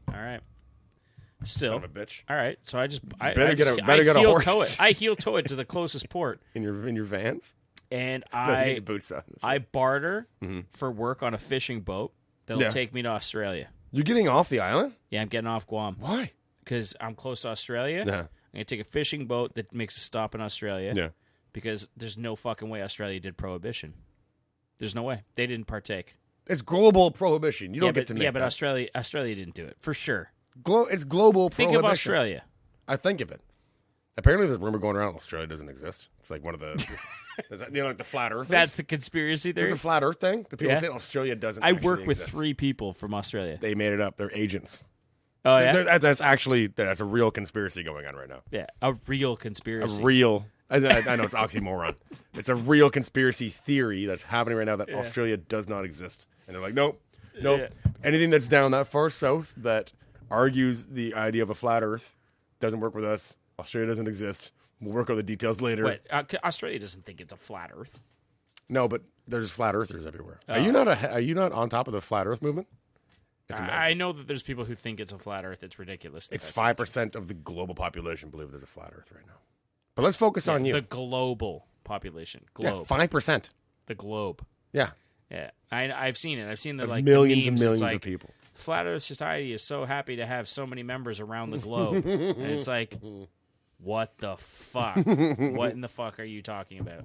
All right. Still. Son of a bitch. All right. So I better get a horse. Tow it. I heel tow it to the closest port. In your vans? And your boots on. I barter for work on a fishing boat that'll take me to Australia. You're getting off the island? Yeah, I'm getting off Guam. Why? Because I'm close to Australia. Yeah. I'm going to take a fishing boat that makes a stop in Australia. Yeah. Because there's no fucking way Australia did prohibition. There's no way. They didn't partake. It's global prohibition. You don't get to make but Australia didn't do it, for sure. It's global prohibition. Think of Australia. I think of it. Apparently there's a rumor going around Australia doesn't exist. It's like one of the... like the flat earth. That's the conspiracy theory? There's a flat earth thing. The people say Australia doesn't I work with exist. 3 people from Australia. They made it up. They're agents. Oh, yeah? That's a real conspiracy going on right now. Yeah, a real conspiracy. I know it's oxymoron. It's a real conspiracy theory that's happening right now that Australia does not exist. And they're like, nope. Yeah. Anything that's down that far south that argues the idea of a flat earth doesn't work with us. Australia doesn't exist. We'll work on the details later. Wait, Australia doesn't think it's a flat earth. No, but there's flat earthers everywhere. Oh. Are you not on top of the flat earth movement? I know that there's people who think it's a flat earth. It's ridiculous. It's 5% of the global population believe there's a flat earth right now. But let's focus on you. The global population. Globe. Yeah, 5%. The globe. Yeah. Yeah. I've seen it. I've seen the millions the memes. and millions of people. Flat Earth Society is so happy to have so many members around the globe. And it's like, what the fuck? What in the fuck are you talking about?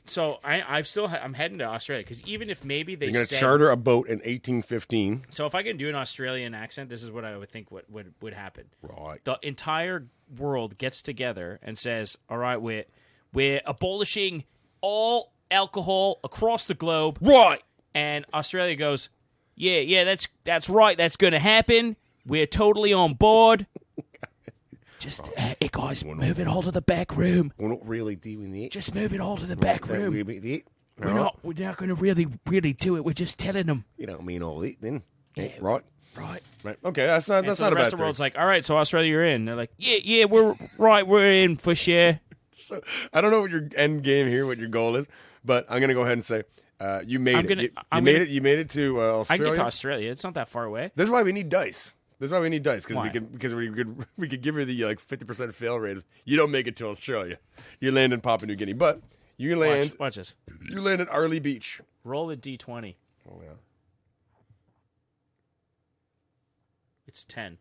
So I'm heading to Australia because even if maybe you're going to charter a boat in 1815. So if I can do an Australian accent, this is what I would think would happen. Right. The entire world gets together and says, "All right, we're abolishing all alcohol across the globe." Right. And Australia goes, "Yeah, that's right. That's going to happen. We're totally on board." Just, hey guys, move it all to the back room. We're not really doing that. Just move it all to the back room. We're not going to really do it. We're just telling them. You don't mean all that, then. Yeah, right. Right. Okay, that's not a bad thing. The rest of the world's like, all right, so Australia, you're in. They're like, yeah, we're in for sure. So I don't know what your end game here, what your goal is, but I'm gonna go ahead and say you made it. You made it to Australia. I can get to Australia. It's not that far away. This is why we need dice. Because we could give her the 50% fail rate. You don't make it to Australia. You land in Papua New Guinea, but you land. Watch this. You land at Arley Beach. Roll a d20. Oh yeah. It's 10.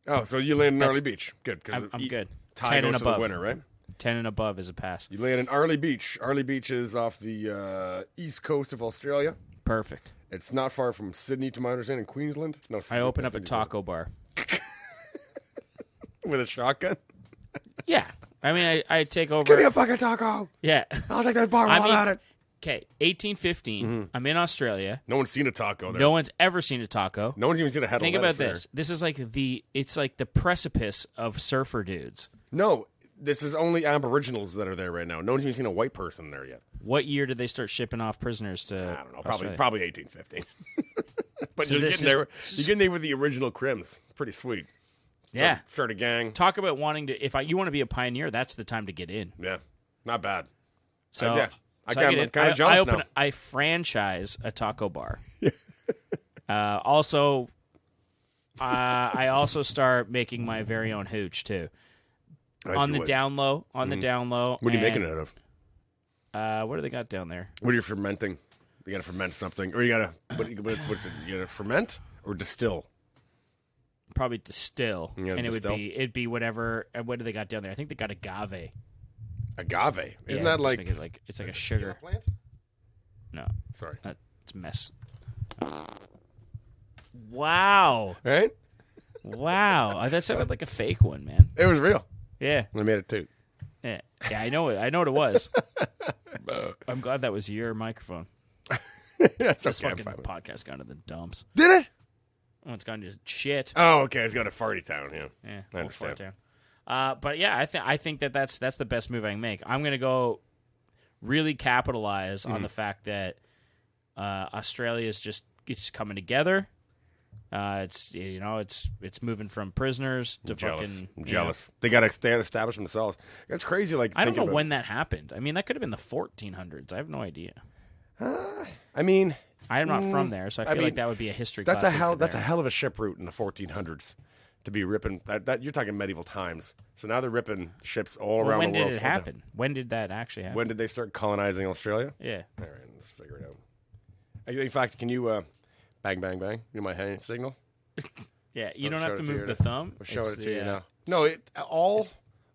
Oh, so you land in Arley Beach. Good. I'm good. Tie 10 goes and to above. the winner, right? 10 and above is a pass. You land in Arley Beach. Arley Beach is off the east coast of Australia. Perfect. It's not far from Sydney, to my understanding, Queensland. No, I open up a taco bar. With a shotgun? Yeah. I mean, I take over. Give me a fucking taco. Yeah. I'll take that bar while I'm at it. Okay, 1815. I'm in Australia. No one's seen a taco there. No one's ever seen a taco. No one's even seen a head of Think lettuce about this. This is like it's like the precipice of surfer dudes. No, this is only Aboriginals that are there right now. No one's even seen a white person there yet. What year did they start shipping off prisoners to I don't know. Australia? Probably 1815. But So you're getting there with the original Crims. Pretty sweet. Start a gang. Talk about wanting to. You want to be a pioneer, that's the time to get in. Yeah, not bad. So I'm kind of jealous now. I franchise a taco bar. Also, I also start making my very own hooch too. On the down low. What are you making it out of? What do they got down there? What are you fermenting? You got to ferment something, or you got to what's it? You got to ferment or distill? Probably distill, and distill? it'd be whatever. What do they got down there? I think they got agave. Agave? Isn't that like it's like a sugar plant? No, sorry, it's a mess. Wow! Right? Wow! That sounded like a fake one, man. It was real. Yeah, I made it too. Yeah, I know it. I know what it was. I'm glad that was your microphone. That's this okay. fucking podcast gone to the dumps. Did it? Oh, it's gone to shit. Oh, okay. It's gone to Farty Town. Yeah, I understand. Town. But yeah, I think that's the best move I can make. I'm gonna go really capitalize on the fact that Australia is it's coming together. It's moving from prisoners to fucking. I'm jealous. They got to establish themselves. That's crazy. Like I don't know when that happened. I mean, that could have been the 1400s. I have no idea. I mean, I am not from there, so I feel like that would be a history. That's a hell of a ship route in the 1400s to be ripping. That you're talking medieval times. So now they're ripping ships all around the world. When did it happen? When did that actually happen? When did they start colonizing Australia? Yeah. All right, let's figure it out. In fact, can you bang bang bang? You know my hand signal. Yeah, you don't have to move the thumb. I'll show it to you now. No, all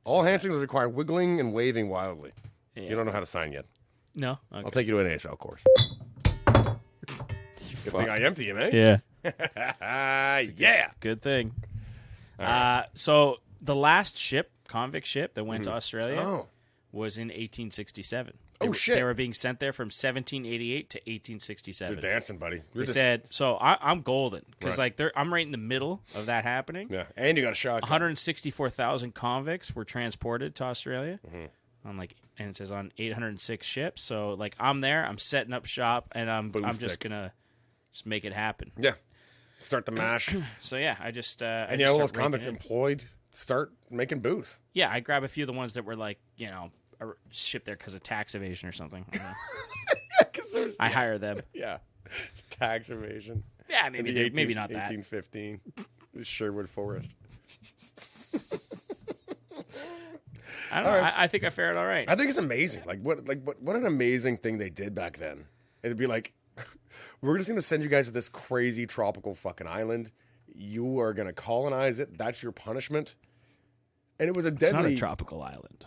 hand signals require wiggling and waving wildly. Yeah. You don't know how to sign yet. No, okay. I'll take you to an ASL course. Good thing I empty him, eh? Yeah. Yeah. Good thing. Right. So the last convict ship that went to Australia was in 1867. Shit. They were being sent there from 1788 to 1867. You're dancing, buddy. They said, so I'm golden because I'm right in the middle of that happening. Yeah, and you got a shotgun. 164,000 convicts were transported to Australia. And it says on 806 ships. So I'm there. I'm setting up shop, and I'm just gonna make it happen. Yeah, start the mash. So yeah, I just and all those convicts employed start making booze. Yeah, I grab a few of the ones that were shipped there because of tax evasion or something. I hire them. Yeah, tax evasion. Yeah, maybe not that. 1815, the Sherwood Forest. I don't know. Right. I think I fared all right. I think it's amazing. What an amazing thing they did back then. It'd be like, we're just going to send you guys to this crazy tropical fucking island. You are going to colonize it. That's your punishment. And it was a deadly. It's not a tropical island,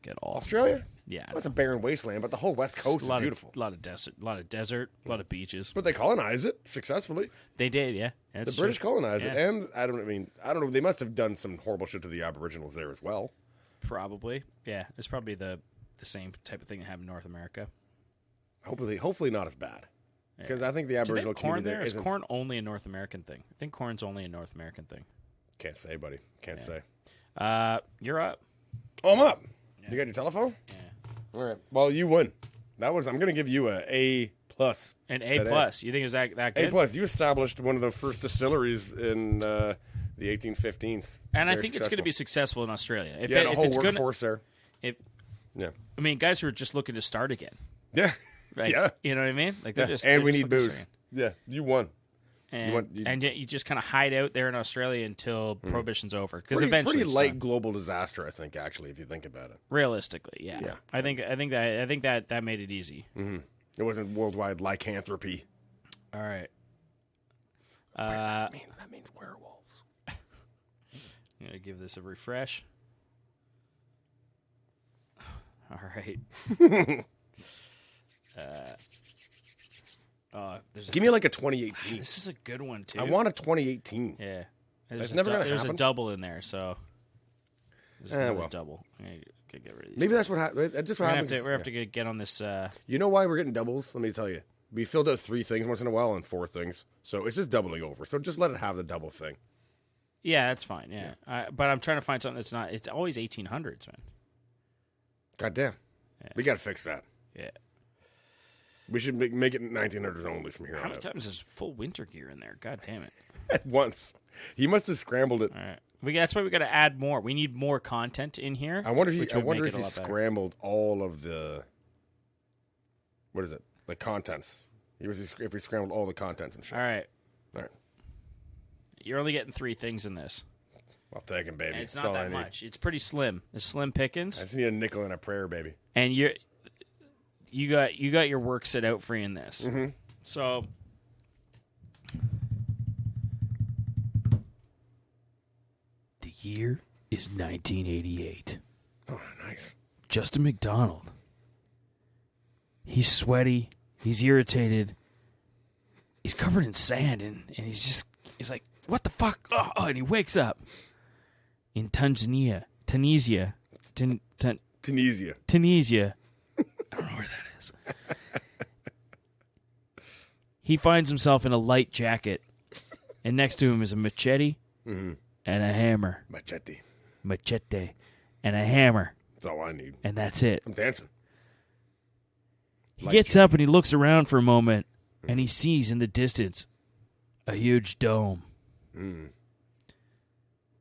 at all. Australia? Yeah, it's a barren wasteland, but the whole west coast is beautiful. A lot of desert, a lot of beaches. But they colonized it successfully. They did, yeah. The British colonized it, and I don't know. They must have done some horrible shit to the Aboriginals there as well. Probably, yeah. It's probably the same type of thing that happened in North America. Hopefully not as bad. Because I think the Aboriginal community there is corn only a North American thing. I think corn's only a North American thing. Can't say, buddy. Can't say. You're up. Oh, I'm up. Yeah. You got your telephone? Yeah. All right. Well, you won. I'm going to give you an A+. An A+. You think it was that good? A+. You established one of the first distilleries in the 1815s. And I think it's going to be successful in Australia. If a whole workforce there. I mean, guys who are just looking to start again. Yeah. Yeah. You know what I mean? And we need booze. Yeah. You won. And yet you just kind of hide out there in Australia until Prohibition's over. Because eventually, pretty light global disaster, I think. Actually, if you think about it, realistically, yeah. I think that made it easy. Mm-hmm. It wasn't worldwide lycanthropy. All right. That means werewolves. I'm going to give this a refresh. All right. Give me like a 2018. This is a good one, too. I want a 2018. Yeah. That's never going to happen. There's a double in there, so... There's a double. Get rid of these. Maybe that's what happens. That's just what happens. We're going to have to get on this... You know why we're getting doubles? Let me tell you. We filled out 3 things once in a while and 4 things. So it's just doubling over. So just let it have the double thing. Yeah, that's fine, yeah. But I'm trying to find something that's not... It's always 1800s, man. Goddamn. Yeah. We got to fix that. Yeah. We should make it 1900s only from here on out. How many times is full winter gear in there? God damn it. At once. He must have scrambled it. All right. That's why we got to add more. We need more content in here. I wonder if he scrambled all of the... What is it? The contents. If he scrambled all the contents and shit. All right. All right. You're only getting 3 things in this. I'll take him, baby. And it's not that much. It's pretty slim. It's slim pickings. I just need a nickel and a prayer, baby. And you got your work set out for you in this. Mm-hmm. So the year is 1988. Oh, nice. Justin McDonald. He's sweaty. He's irritated. He's covered in sand, and he's like, what the fuck? Oh, and he wakes up in Tunisia. I don't know where that is. He finds himself in a light jacket, and next to him is a machete and a hammer. Machete and a hammer. That's all I need. And that's it. I'm dancing. He gets up and he looks around for a moment, and he sees in the distance a huge dome.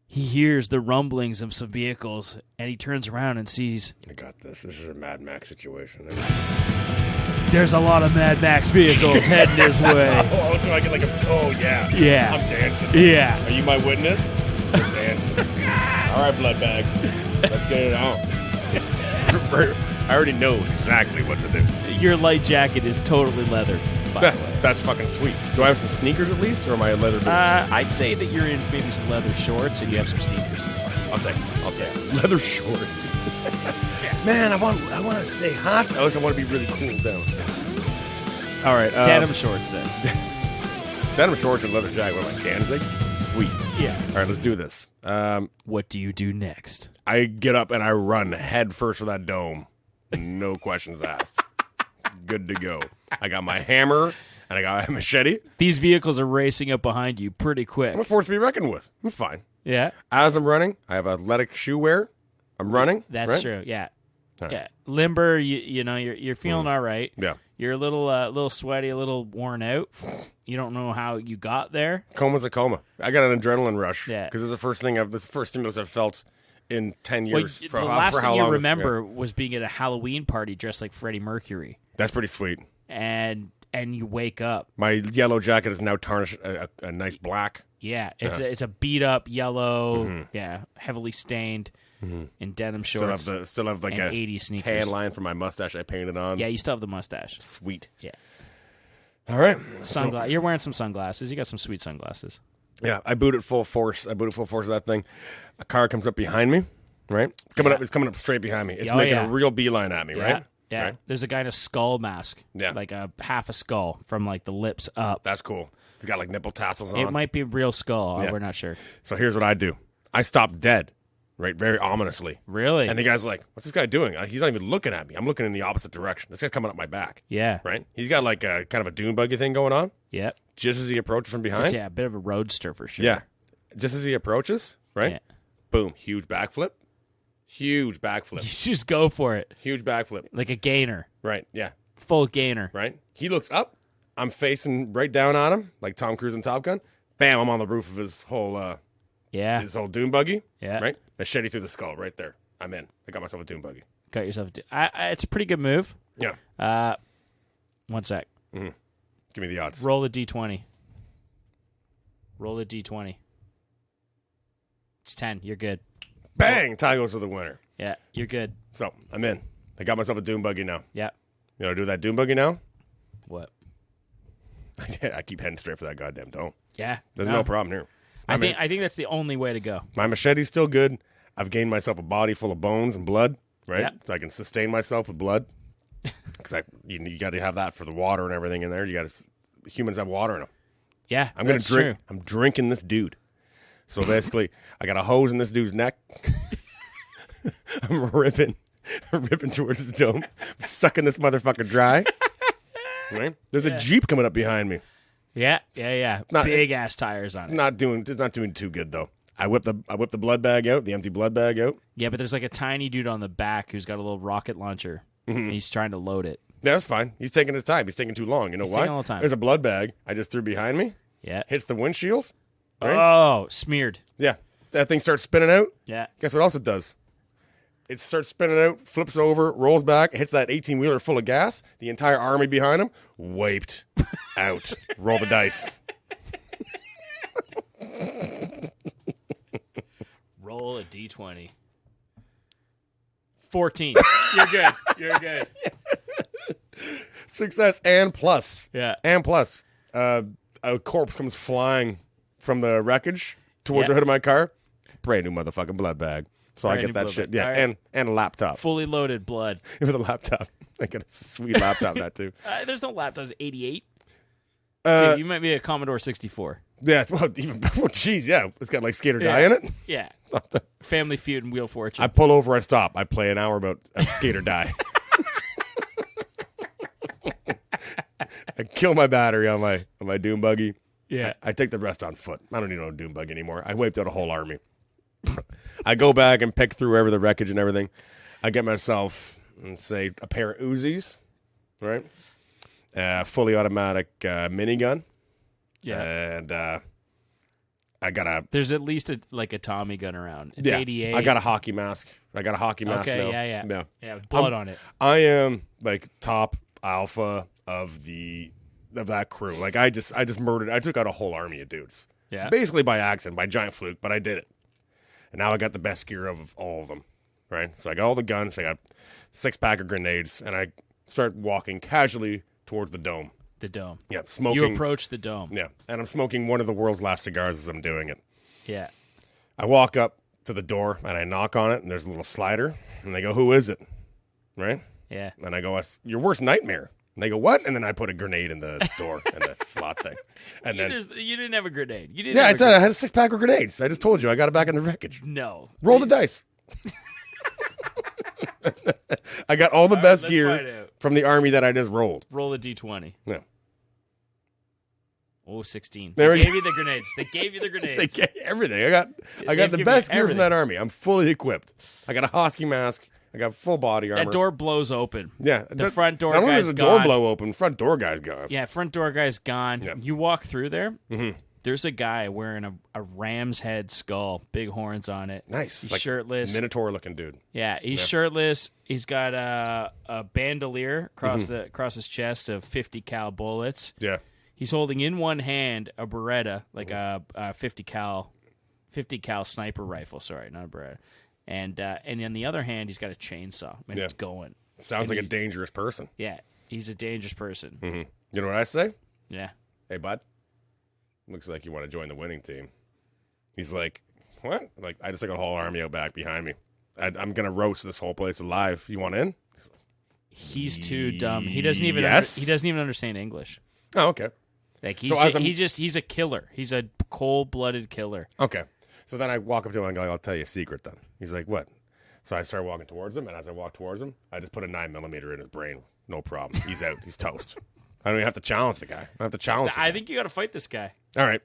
He hears the rumblings of some vehicles, and he turns around and sees... I got this. This is a Mad Max situation. There's a lot of Mad Max vehicles heading his way. Oh, do I get like a... Oh, yeah. Yeah. I'm dancing. Yeah. Are you my witness? I'm dancing. All right, blood bag. Let's get it on. I already know exactly what to do. Your light jacket is totally leather, by the way. That's fucking sweet. Do I have some sneakers at least, or am I a leather boots? I'd say that you're in maybe some leather shorts and you have some sneakers. I'll take leather shorts. Man, I want to stay hot. I also want to be really cool down. All right. Denim shorts, then. Denim shorts and leather jacket. What am I, Danzig? Sweet. Yeah. All right, let's do this. What do you do next? I get up and I run head first for that dome. No questions asked. Good to go. I got my hammer and I got my machete. These vehicles are racing up behind you pretty quick. I'm a force to be reckoned with. I'm fine. Yeah. As I'm running, I have athletic shoe wear. I'm running. That's right? true. Yeah. Right. Yeah. Limber. You know you're feeling all right. Yeah. You're a little sweaty, a little worn out. You don't know how you got there. Coma's a coma. I got an adrenaline rush. Yeah. Because this is the first stimulus I've felt in 10 years. Well, the last thing you remember was being at a Halloween party dressed like Freddie Mercury. That's pretty sweet. And you wake up. My yellow jacket is now tarnished a nice black. Yeah, it's a beat up yellow, heavily stained in denim shorts. Still have like a 80 sneakers. tan line for my mustache I painted on. Yeah, you still have the mustache. Sweet. Yeah. All right. You're wearing some sunglasses. You got some sweet sunglasses. Yeah, I boot at full force. Of that thing. A car comes up behind me, right? It's coming up straight behind me. It's making a real beeline at me, right? Yeah. Right? There's a guy in a skull mask. Yeah. Like a half a skull from like the lips up. That's cool. He's got like nipple tassels on. It might be a real skull. Yeah. We're not sure. So here's what I do. I stop dead, right? Very ominously. Really? And the guy's like, what's this guy doing? He's not even looking at me. I'm looking in the opposite direction. This guy's coming up my back. Yeah. Right? He's got like a kind of a dune buggy thing going on. Yeah. Just as he approaches from behind. Yeah, a bit of a roadster for sure. Yeah. Just as he approaches, right? Yeah. Boom. Huge backflip. You just go for it. Huge backflip. Like a gainer. Right. Yeah. Full gainer. Right? He looks up. I'm facing right down on him, like Tom Cruise in Top Gun. Bam, I'm on the roof of his whole dune buggy. Yeah. Right? Machete through the skull right there. I'm in. I got myself a dune buggy. Got yourself it's a pretty good move. Yeah. 1 sec. Mm-hmm. Give me the odds. Roll a D20. It's 10. You're good. Bang! Tie goes to the winner. Yeah, you're good. So, I'm in. I got myself a dune buggy now. Yeah. You know, do that dune buggy now? What? I keep heading straight for that goddamn dome. Yeah. There's no problem here. I think that's the only way to go. My machete's still good. I've gained myself a body full of bones and blood, right? Yeah. So I can sustain myself with blood. Because you got to have that for the water and everything in there. Humans have water in them. Yeah, I'm gonna drink. True. I'm drinking this dude. So basically, I got a hose in this dude's neck. I'm ripping towards his dome, sucking this motherfucker dry. Right? There's a Jeep coming up behind me. Yeah. Big ass tires on it. It's not doing too good though. I whip the blood bag out, the empty blood bag out. Yeah, but there's like a tiny dude on the back who's got a little rocket launcher. Mm-hmm. He's trying to load it. Yeah, that's fine. He's taking his time. He's taking too long. You know why? Taking all the time. There's a blood bag I just threw behind me. Yeah. Hits the windshield. Right? Oh, smeared. Yeah. That thing starts spinning out. Yeah. Guess what else it does? It starts spinning out, flips over, rolls back, hits that 18-wheeler full of gas. The entire army behind him, wiped out. Roll the dice. Roll a D20. 14. You're good. Success and plus. Yeah. And plus. A corpse comes flying from the wreckage towards the hood of my car. Brand new motherfucking blood bag. So I get that shit. Yeah, right. and a laptop. Fully loaded blood. With a laptop. I got a sweet laptop, that too. There's no laptops. 88? Dude, you might be a Commodore 64. Yeah, well, even, geez, yeah. It's got like Skate or Die in it. Yeah. Family Feud and Wheel Fortune. I pull over, I stop. I play an hour about Skate or Die. I kill my battery on my Doom buggy. Yeah. I take the rest on foot. I don't need no Doom buggy anymore. I wiped out a whole army. I go back and pick through the wreckage and everything. I get myself, say, a pair of Uzis, right? Fully automatic minigun. Yeah. And I got a... There's at least a Tommy gun around. It's 88. I got a hockey mask. Okay, now. Yeah, with blood on it. I am like top alpha of that crew. Like I just murdered. I took out a whole army of dudes. Yeah. Basically by accident, by giant fluke, but I did it. And now I got the best gear of all of them. Right? So I got all the guns, I got 6-pack of grenades, and I start walking casually towards the dome. The dome. Yeah, smoking. You approach the dome. Yeah. And I'm smoking one of the world's last cigars as I'm doing it. Yeah. I walk up to the door and I knock on it, and there's a little slider, and they go, "Who is it?" Right? Yeah. And I go, "Your worst nightmare." And they go, "What?" And then I put a grenade in the door and the slot thing. And you didn't have a grenade. You didn't. Yeah, I said I had a 6-pack of grenades. I just told you I got it back in the wreckage. No. Roll the dice. I got all the best gear from the army that I just rolled. Roll a D20. Yeah. Oh, 16. They gave you the grenades. They gave you the grenades. They gave everything. I got the best gear from that army. I'm fully equipped. I got a Hosky mask. I got full body armor. That door blows open. Yeah. The front door guy's gone. Not only does the door blow open, front door guy's gone. Yeah, front door guy's gone. Yeah. You walk through there. Mm-hmm. There's a guy wearing a ram's head skull, big horns on it. Nice. He's shirtless. Minotaur-looking dude. Yeah, he's shirtless. He's got a bandolier across his chest of 50 cal bullets. Yeah. He's holding in one hand a Beretta, like a 50 cal sniper rifle. Sorry, not a Beretta. And in the other hand, he's got a chainsaw. And it's going. Sounds like a dangerous person. Yeah, he's a dangerous person. Mm-hmm. You know what I say? Yeah. Hey, bud. Looks like you want to join the winning team. He's like, what? Like, I just got a whole army out back behind me. I'm going to roast this whole place alive. You want in? He's too dumb. He doesn't even understand English. Oh, okay. Like he's a killer. He's a cold-blooded killer. Okay. So then I walk up to him and I go, "I'll tell you a secret then." He's like, "What?" So I start walking towards him, and as I walk towards him, I just put a 9mm in his brain. No problem. He's out. He's toast. I don't even have to challenge the guy. I have to challenge the guy. I think you got to fight this guy. All right.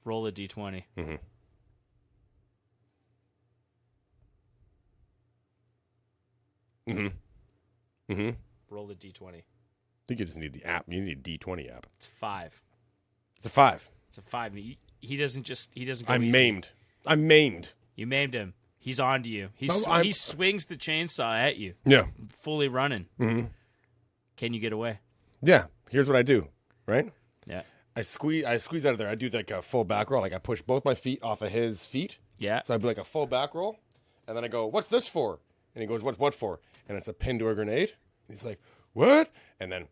Roll a D20. Mm-hmm. Mm-hmm. Mm-hmm. Roll a D20. I think you just need the app. You need a D20 app. It's 5. It's a 5. It's a 5. He doesn't go I'm easy. maimed. I'm maimed. You maimed him. He's on to you. He swings the chainsaw at you. Yeah. Fully running. Mm-hmm. Can you get away? Yeah. Here's what I do, right? Yeah. I squeeze out of there. I do like a full back roll. Like I push both my feet off of his feet. Yeah. So I do like a full back roll. And then I go, "What's this for?" And he goes, "What's what for?" And it's a pin to a grenade. And he's like, "What?" And then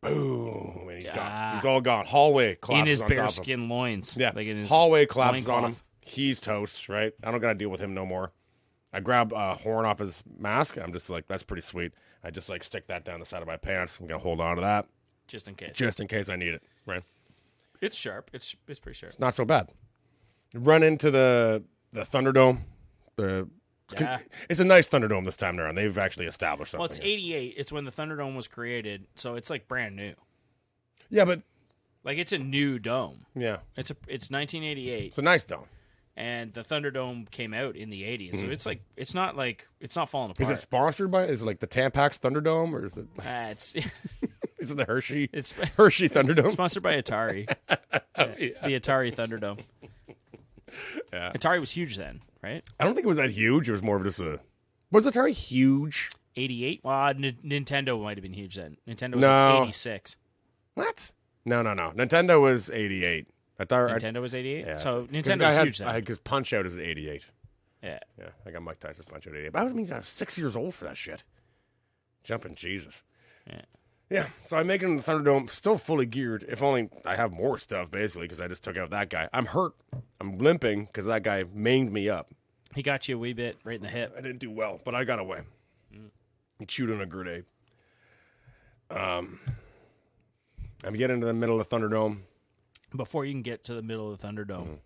boom, and he's gone. He's all gone. Hallway collapses in his on top of him. bearskin loins. Yeah, like in his hallway collapses on him. loincloth. He's toast, right? I don't got to deal with him no more. I grab a horn off his mask. I'm just like, that's pretty sweet. I just like stick that down the side of my pants. I'm going to hold on to that. Just in case. Just in case I need it, right? It's sharp. It's pretty sharp. It's not so bad. Run into the Thunderdome. It's a nice Thunderdome this time around. They've actually established something. Well, it's 88. It's when the Thunderdome was created, so it's like brand new. Yeah, but like it's a new dome. Yeah. It's 1988. It's a nice dome. And the Thunderdome came out in the 80s. So it's like it's not falling apart. Is it sponsored by? Is it like the Tampax Thunderdome, or is it? It's Is it the Hershey? It's Hershey Thunderdome. Sponsored by Atari. The Atari Thunderdome. Yeah. Atari was huge then, right? I don't think it was that huge. It was more of just a. Was Atari huge? 88. Well, Nintendo might have been huge then. Nintendo was like 86. What? No. Nintendo was 88. Nintendo was 88? Yeah. So Nintendo was huge then. Because Punch-Out is 88. Yeah. Yeah, I got Mike Tyson's Punch-Out 88. But that means I was 6 years old for that shit. Jumping Jesus. Yeah. Yeah, so I'm making the Thunderdome still fully geared. If only I have more stuff, basically, because I just took out that guy. I'm hurt. I'm limping because that guy maimed me up. He got you a wee bit right in the hip. I didn't do well, but I got away. He chewed on a grenade. I'm getting into the middle of the Thunderdome. Before you can get to the middle of the Thunderdome,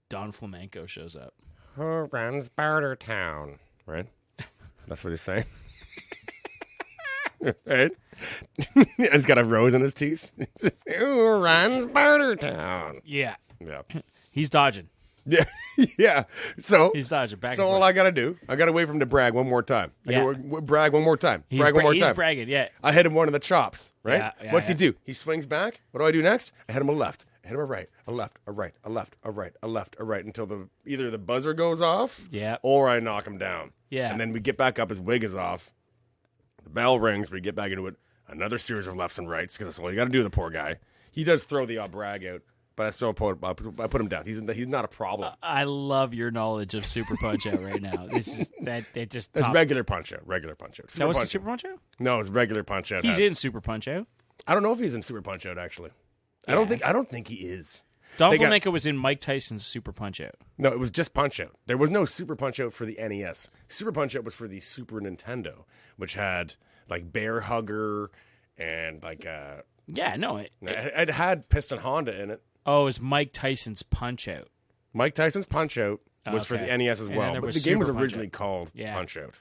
Don Flamenco shows up. Who runs Barter Town? Right? That's what he's saying. Right? He's got a rose in his teeth. Who runs Barter Town? Yeah. Yeah. He's dodging. Yeah. Yeah. So he's dodging back. So all I got to do, I got to wait for him to brag one more time. Yeah. Brag one more time. Brag one more time. He's bragging, yeah. I hit him one of the chops, right? Yeah, What's he do? He swings back. What do I do next? I hit him a left. I hit him a right, a left, a right, a left, a right, a left, a right, until either the buzzer goes off, or I knock him down. Yeah. And then we get back up, his wig is off. The bell rings, we get back into it. Another series of lefts and rights, because that's all you got to do, the poor guy. He does throw the odd brag out, but I still put him down. He's not a problem. I love your knowledge of Super Punch-Out right now. That's regular Punch-Out. Regular Punch-Out. That was Super Punch-Out? No, it's regular Punch-Out. He's in Super Punch-Out. I don't know if he's in Super Punch-Out, actually. Yeah. I don't think he is. Don Flamenco was in Mike Tyson's Super Punch-Out. No, it was just Punch-Out. There was no Super Punch-Out for the NES. Super Punch-Out was for the Super Nintendo, which had like Bear Hugger and like it had Piston Honda in it. Oh, it was Mike Tyson's Punch-Out. Mike Tyson's Punch-Out was for the NES as well, but the game was originally called Punch-Out.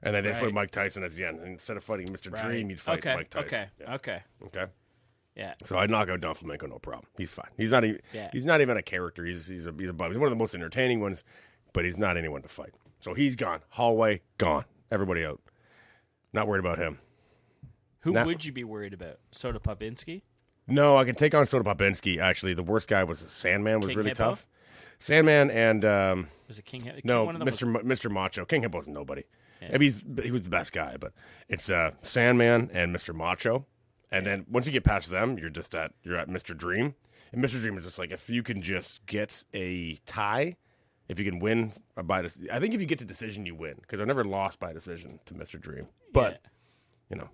And then they put Mike Tyson at the end. And instead of fighting Mr. Dream, you'd fight Mike Tyson. Okay. Yeah. So I'd knock out Don Flamenco, no problem. He's fine. He's not even a character. He's a bum. He's one of the most entertaining ones, but he's not anyone to fight. So he's gone. Hallway, gone. Everybody out. Not worried about him. Who would you be worried about? Soda Popinski? No, I can take on Soda Popinski. Actually, the worst guy was Sandman. Was King really Hippo? Tough. Sandman and was it King Hippo? No, Mr. Macho. King Hippo's nobody. Yeah. Maybe he was the best guy, but it's Sandman and Mr. Macho. And then once you get past them, you're at Mr. Dream. And Mr. Dream is just like, if you can just get a tie, if you can win by decision. I think if you get to decision, you win. Because I've never lost by decision to Mr. Dream. But,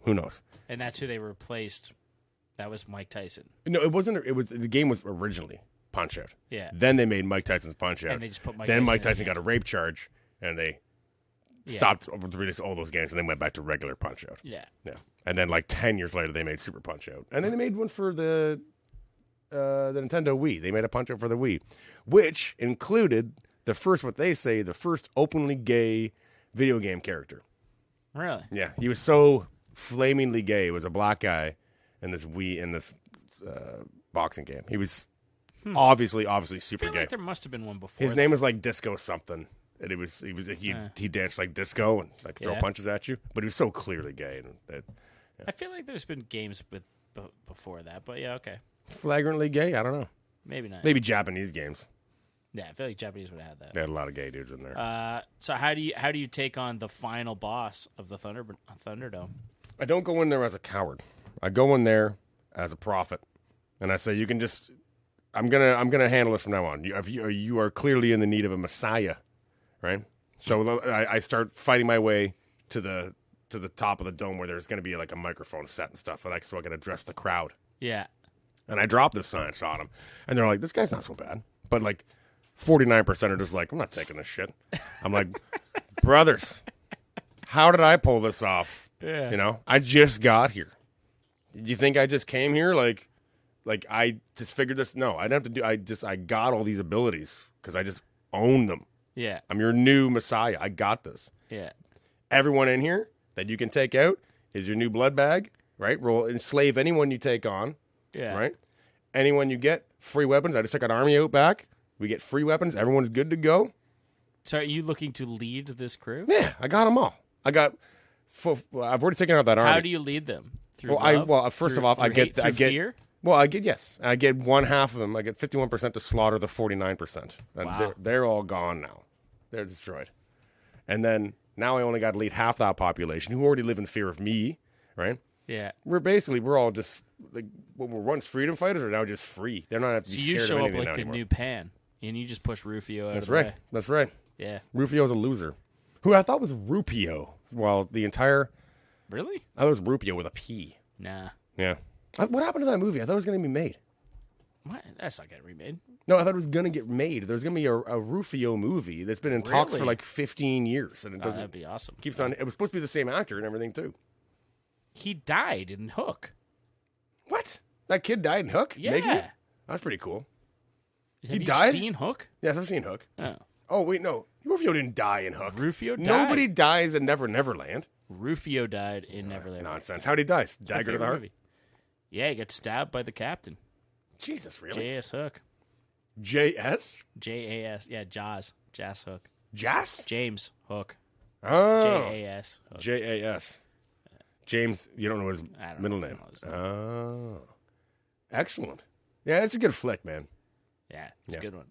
who knows? And that's who they replaced. That was Mike Tyson. No, it wasn't. The game was originally Punch-Out. Yeah. Then they made Mike Tyson's Punch-Out. And they just put Mike Tyson got a rape charge, and they stopped release all those games, and then went back to regular Punch-Out. Yeah. Yeah. And then 10 years later, they made Super Punch-Out. And then they made one for the Nintendo Wii. They made a Punch-Out for the Wii, which included the first openly gay video game character. Really? Yeah. He was so flamingly gay. He was a black guy in this boxing game. He was obviously super gay. Like there must have been one before. His name was like Disco something. And he danced like disco and like throw punches at you, but he was so clearly gay. I feel like there's been games before that, but yeah, okay. Flagrantly gay? I don't know. Maybe not. Maybe Japanese games. Yeah, I feel like Japanese would have had that. They had a lot of gay dudes in there. So how do you take on the final boss of the Thunderdome? I don't go in there as a coward. I go in there as a prophet, and I say, "You can just. I'm gonna handle this from now on. You are clearly in the need of a messiah." Right, so I start fighting my way to to the top of the dome where there's going to be like a microphone set and stuff, like so I can address the crowd. Yeah. And I dropped this sign, shot him, and they're like, "This guy's not so bad," but like 49% are just like, "I'm not taking this shit." I'm like, brothers, how did I pull this off? Yeah. You know, I just got here. Did you think I just came here like I just figured this? No, I didn't have to do. I got all these abilities because I just own them. Yeah. I'm your new messiah. I got this. Yeah. Everyone in here that you can take out is your new blood bag, right? Roll enslave anyone you take on. Yeah. Right? Anyone you get, free weapons. I just took an army out back. We get free weapons. Everyone's good to go. So are you looking to lead this crew? Yeah, I got them all. I've already taken out that army. How do you lead them? Through love? First Through of all, I hate? get Fear? Well, I get one half of them. I get 51% to slaughter the 49%. And Wow. they're all gone now. They're destroyed. And then now I only got to lead half that population who already live in fear of me, right? Yeah. We're all just like what were once freedom fighters are now just free. They're not have to be So you scared show of up anything like the anymore. new Pan, and you just push Rufio out That's of the right. way. That's right. Yeah. Rufio's a loser. Who I thought was Rupio. Well, I thought it was Rupio with a P. Nah. Yeah. What happened to that movie? I thought it was going to be made. What? That's not getting remade. No, I thought it was going to get made. There's going to be a Rufio movie that's been in talks for Really? like 15 years. And it doesn't. That'd be awesome. Keeps on. It was supposed to be the same actor and everything, too. He died in Hook. What? That kid died in Hook? Yeah. Making it? That's pretty cool. Have you died? seen Hook? Yes, I've seen Hook. Oh. Oh, wait, no. Rufio didn't die in Hook. Rufio died. Nobody dies in Neverland. Rufio died in Neverland. Nonsense. How'd he die? Dagger to the heart? Movie. Yeah, he got stabbed by the captain. Jesus, really? J.S. Hook. J.S.? J.A.S. Yeah, Jaws. Jas Hook. Jas? James Hook. Oh. J.A.S. Hook. J.A.S. James, you don't know his I don't middle know name. his name. Oh. Excellent. Yeah, it's a good flick, man. Yeah, it's a good one.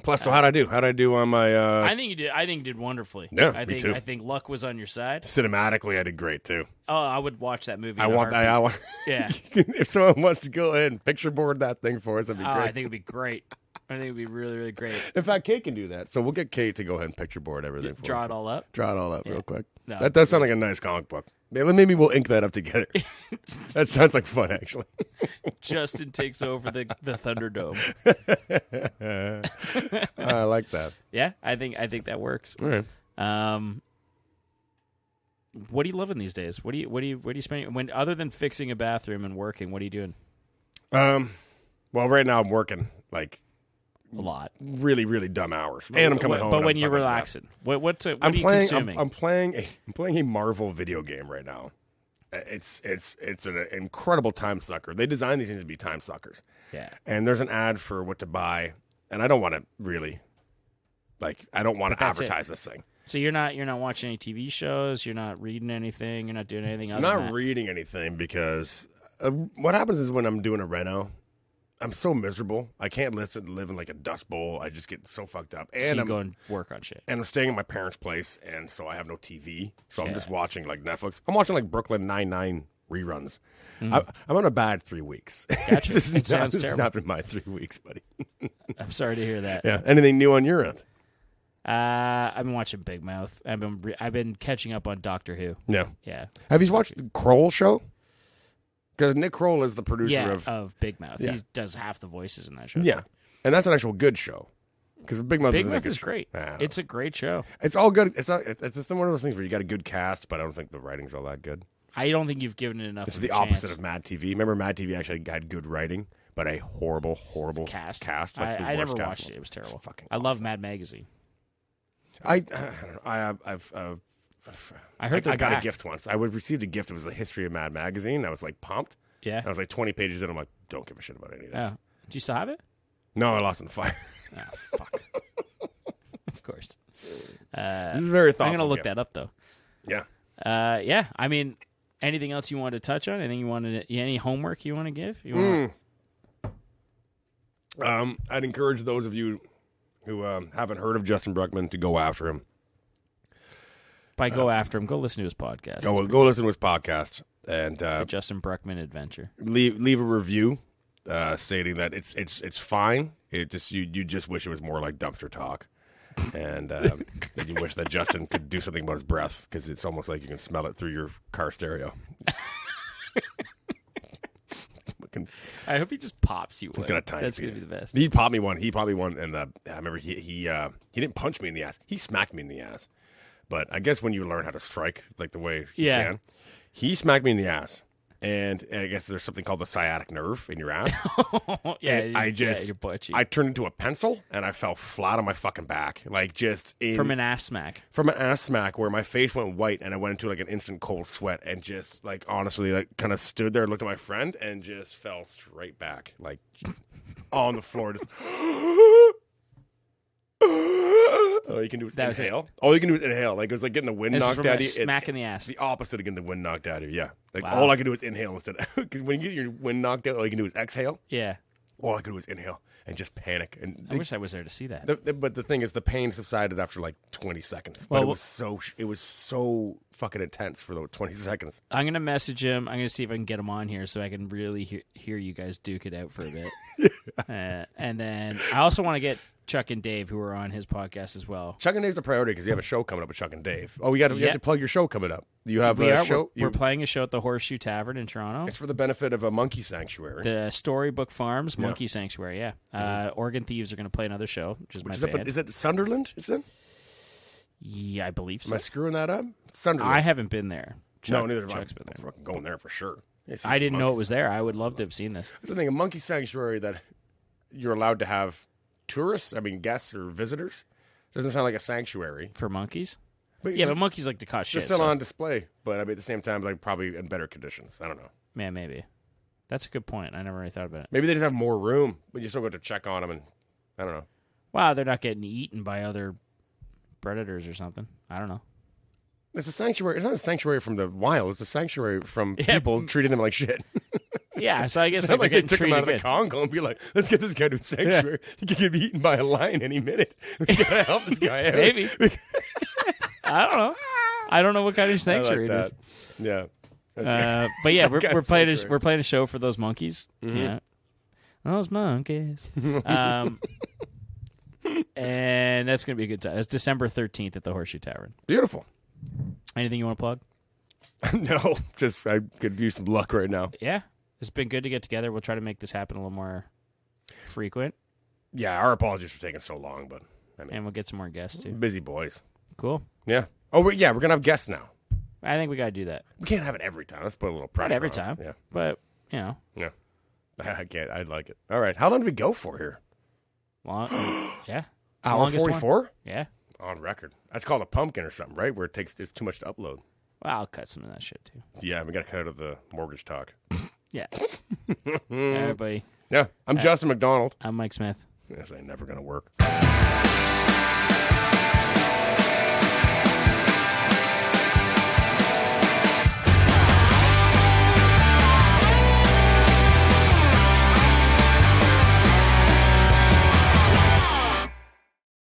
Plus, so how'd I do? How'd I do on my... I think you did. I think you did wonderfully. Yeah, I me think too. I think luck was on your side. Cinematically, I did great, too. Oh, I would watch that movie. I in a want... heartbeat. Yeah. If someone wants to go ahead and picture board that thing for us, that'd be great. I think it'd be great. I think it'd be really, really great. In fact, Kate can do that. So we'll get Kate to go ahead and picture board everything for us. Draw it all up. Draw it all up real quick. No. That does sound like a nice comic book. Maybe we'll ink that up together. That sounds like fun, actually. Justin takes over the Thunderdome. I like that. Yeah, I think that works. All right. What are you loving these days? What do you spend when other than fixing a bathroom and working? What are you doing? Well, right now I'm working like A lot. really, really dumb hours, and I'm coming home. But and when I'm you're fucking relaxing, what are I'm you playing. consuming? I'm playing a Marvel video game right now. It's an incredible time sucker. They designed these things to be time suckers. Yeah. And there's an ad for what to buy, and I don't want to really, I don't want to advertise this thing. So you're not watching any TV shows. You're not reading anything. You're not doing anything other I'm than not that. reading anything because what happens is when I'm doing a reno, I'm so miserable. I can't live in like a dust bowl. I just get so fucked up. And So you I'm go and work on shit. And I'm staying at my parents' place, and so I have no TV. So I'm Yeah. just watching like Netflix. I'm watching like Brooklyn Nine-Nine reruns. I'm on a bad 3 weeks. Gotcha. This It sounds has terrible. not been my 3 weeks, buddy. I'm sorry to hear that. Yeah. Anything new on your end? I've been watching Big Mouth. I've been catching up on Doctor Who. No. Yeah. Have you watched the Kroll show? Because Nick Kroll is the producer of Big Mouth. Yeah. He does half the voices in that show. Yeah. And that's an actual good show. Because Big Mouth Big isn't a Mouth good is show. great. I don't It's a great show. know. It's all good. It's just one of those things where you got a good cast, but I don't think the writing's all that good. I don't think you've given it enough. It's of the a opposite chance. of Mad TV. Remember, Mad TV actually had good writing, but a horrible Cast. Like the I worst never cast. watched it. It was terrible. Fucking I love Mad Magazine. I don't know. I heard I got back. a gift once. I received a gift. It was the history of Mad Magazine. I was like pumped. Yeah. I was like 20 pages in. I'm like, don't give a shit about any of this. Oh. Do you still have it? No, I lost in the fire. Oh, fuck. Of course. It was very thoughtful. I'm gonna look gift. that up though. Yeah. Yeah. I mean, anything else you wanted to touch on? Any homework you want to give? You want? I'd encourage those of you who haven't heard of Justin Bruckman to go after him. By go after him, go listen to his podcast. Go listen to his podcast and The Justin Bruckman Adventure. leave a review stating that it's fine. It just you just wish it was more like dumpster talk. And then you wish that Justin could do something about his breath, because it's almost like you can smell it through your car stereo. I hope he just pops you. He's gonna time. That's gonna be the best. He popped me one, and I remember he didn't punch me in the ass. He smacked me in the ass. But I guess when you learn how to strike like the way you can, he smacked me in the ass. And I guess there's something called the sciatic nerve in your ass. Your butt cheek. I turned into a pencil, and I fell flat on my fucking back, from an ass smack. From an ass smack, where my face went white, and I went into like an instant cold sweat, and just like honestly, like kind of stood there, looked at my friend, and just fell straight back, like on the floor. Just all you can do is inhale. All you can do is inhale. Like it was like getting the wind knocked out of you. Smack in the ass. The opposite of getting the wind knocked out of you. Yeah. Like all I can do is inhale instead. Because when you get your wind knocked out, all you can do is exhale. Yeah. All I can do is inhale and just panic. And I wish I was there to see that. But the thing is, the pain subsided after like 20 seconds. But it was so fucking intense for those 20 seconds. I'm gonna message him. I'm gonna see if I can get him on here so I can really hear you guys duke it out for a bit. And then I also want to get Chuck and Dave, who are on his podcast as well. Chuck and Dave's a priority because you have a show coming up with Chuck and Dave. Oh, you have to plug your show coming up. You have a show. We're playing a show at the Horseshoe Tavern in Toronto. It's for the benefit of a monkey sanctuary. The Storybook Farms Monkey Sanctuary. Yeah. Organ Thieves are going to play another show, which is my band. Is it Sunderland? It's in. Yeah, I believe so. Am I screwing that up? Sunderland. I haven't been there. No, neither have I. Chuck's been there. I'm fucking going there for sure. I didn't know it was there. I would love to have seen this. It's the thing, a monkey sanctuary that you're allowed to have tourists, guests or visitors. Doesn't sound like a sanctuary. For monkeys? But but monkeys like to cause shit. They're still on display, but at the same time, like probably in better conditions. I don't know. Man, maybe. That's a good point. I never really thought about it. Maybe they just have more room, but you still got to check on them, and I don't know. Wow, they're not getting eaten by other predators or something. I don't know. It's a sanctuary. It's not a sanctuary from the wild. It's a sanctuary from people treating them like shit. Yeah, so I guess it's not like they took him out of the good. Congo and be like, let's get this guy to a sanctuary. He could get eaten by a lion any minute. We gotta help this guy out. Maybe. I don't know. I don't know what kind of sanctuary it is. Yeah. But yeah, we're playing a show for those monkeys. Mm-hmm. Yeah. Those monkeys. And that's gonna be a good time. It's December 13th at the Horseshoe Tavern. Beautiful. Anything you want to plug? No, just I could use some luck right now. Yeah. It's been good to get together. We'll try to make this happen a little more frequent. Yeah, our apologies for taking so long, but and we'll get some more guests too. Busy boys. Cool. Yeah. Oh, we're gonna have guests now. I think we got to do that. We can't have it every time. Let's put a little pressure. Not every on time. Us. Yeah. But yeah. I can't. I'd like it. All right. How long do we go for here? Long. Yeah. Hour 44. Yeah. On record. That's called a pumpkin or something, right? Where it's too much to upload. Well, I'll cut some of that shit too. Yeah, we got to cut out of the mortgage talk. Yeah. Everybody. Yeah. I'm Justin McDonald. I'm Mike Smith. This ain't never gonna work.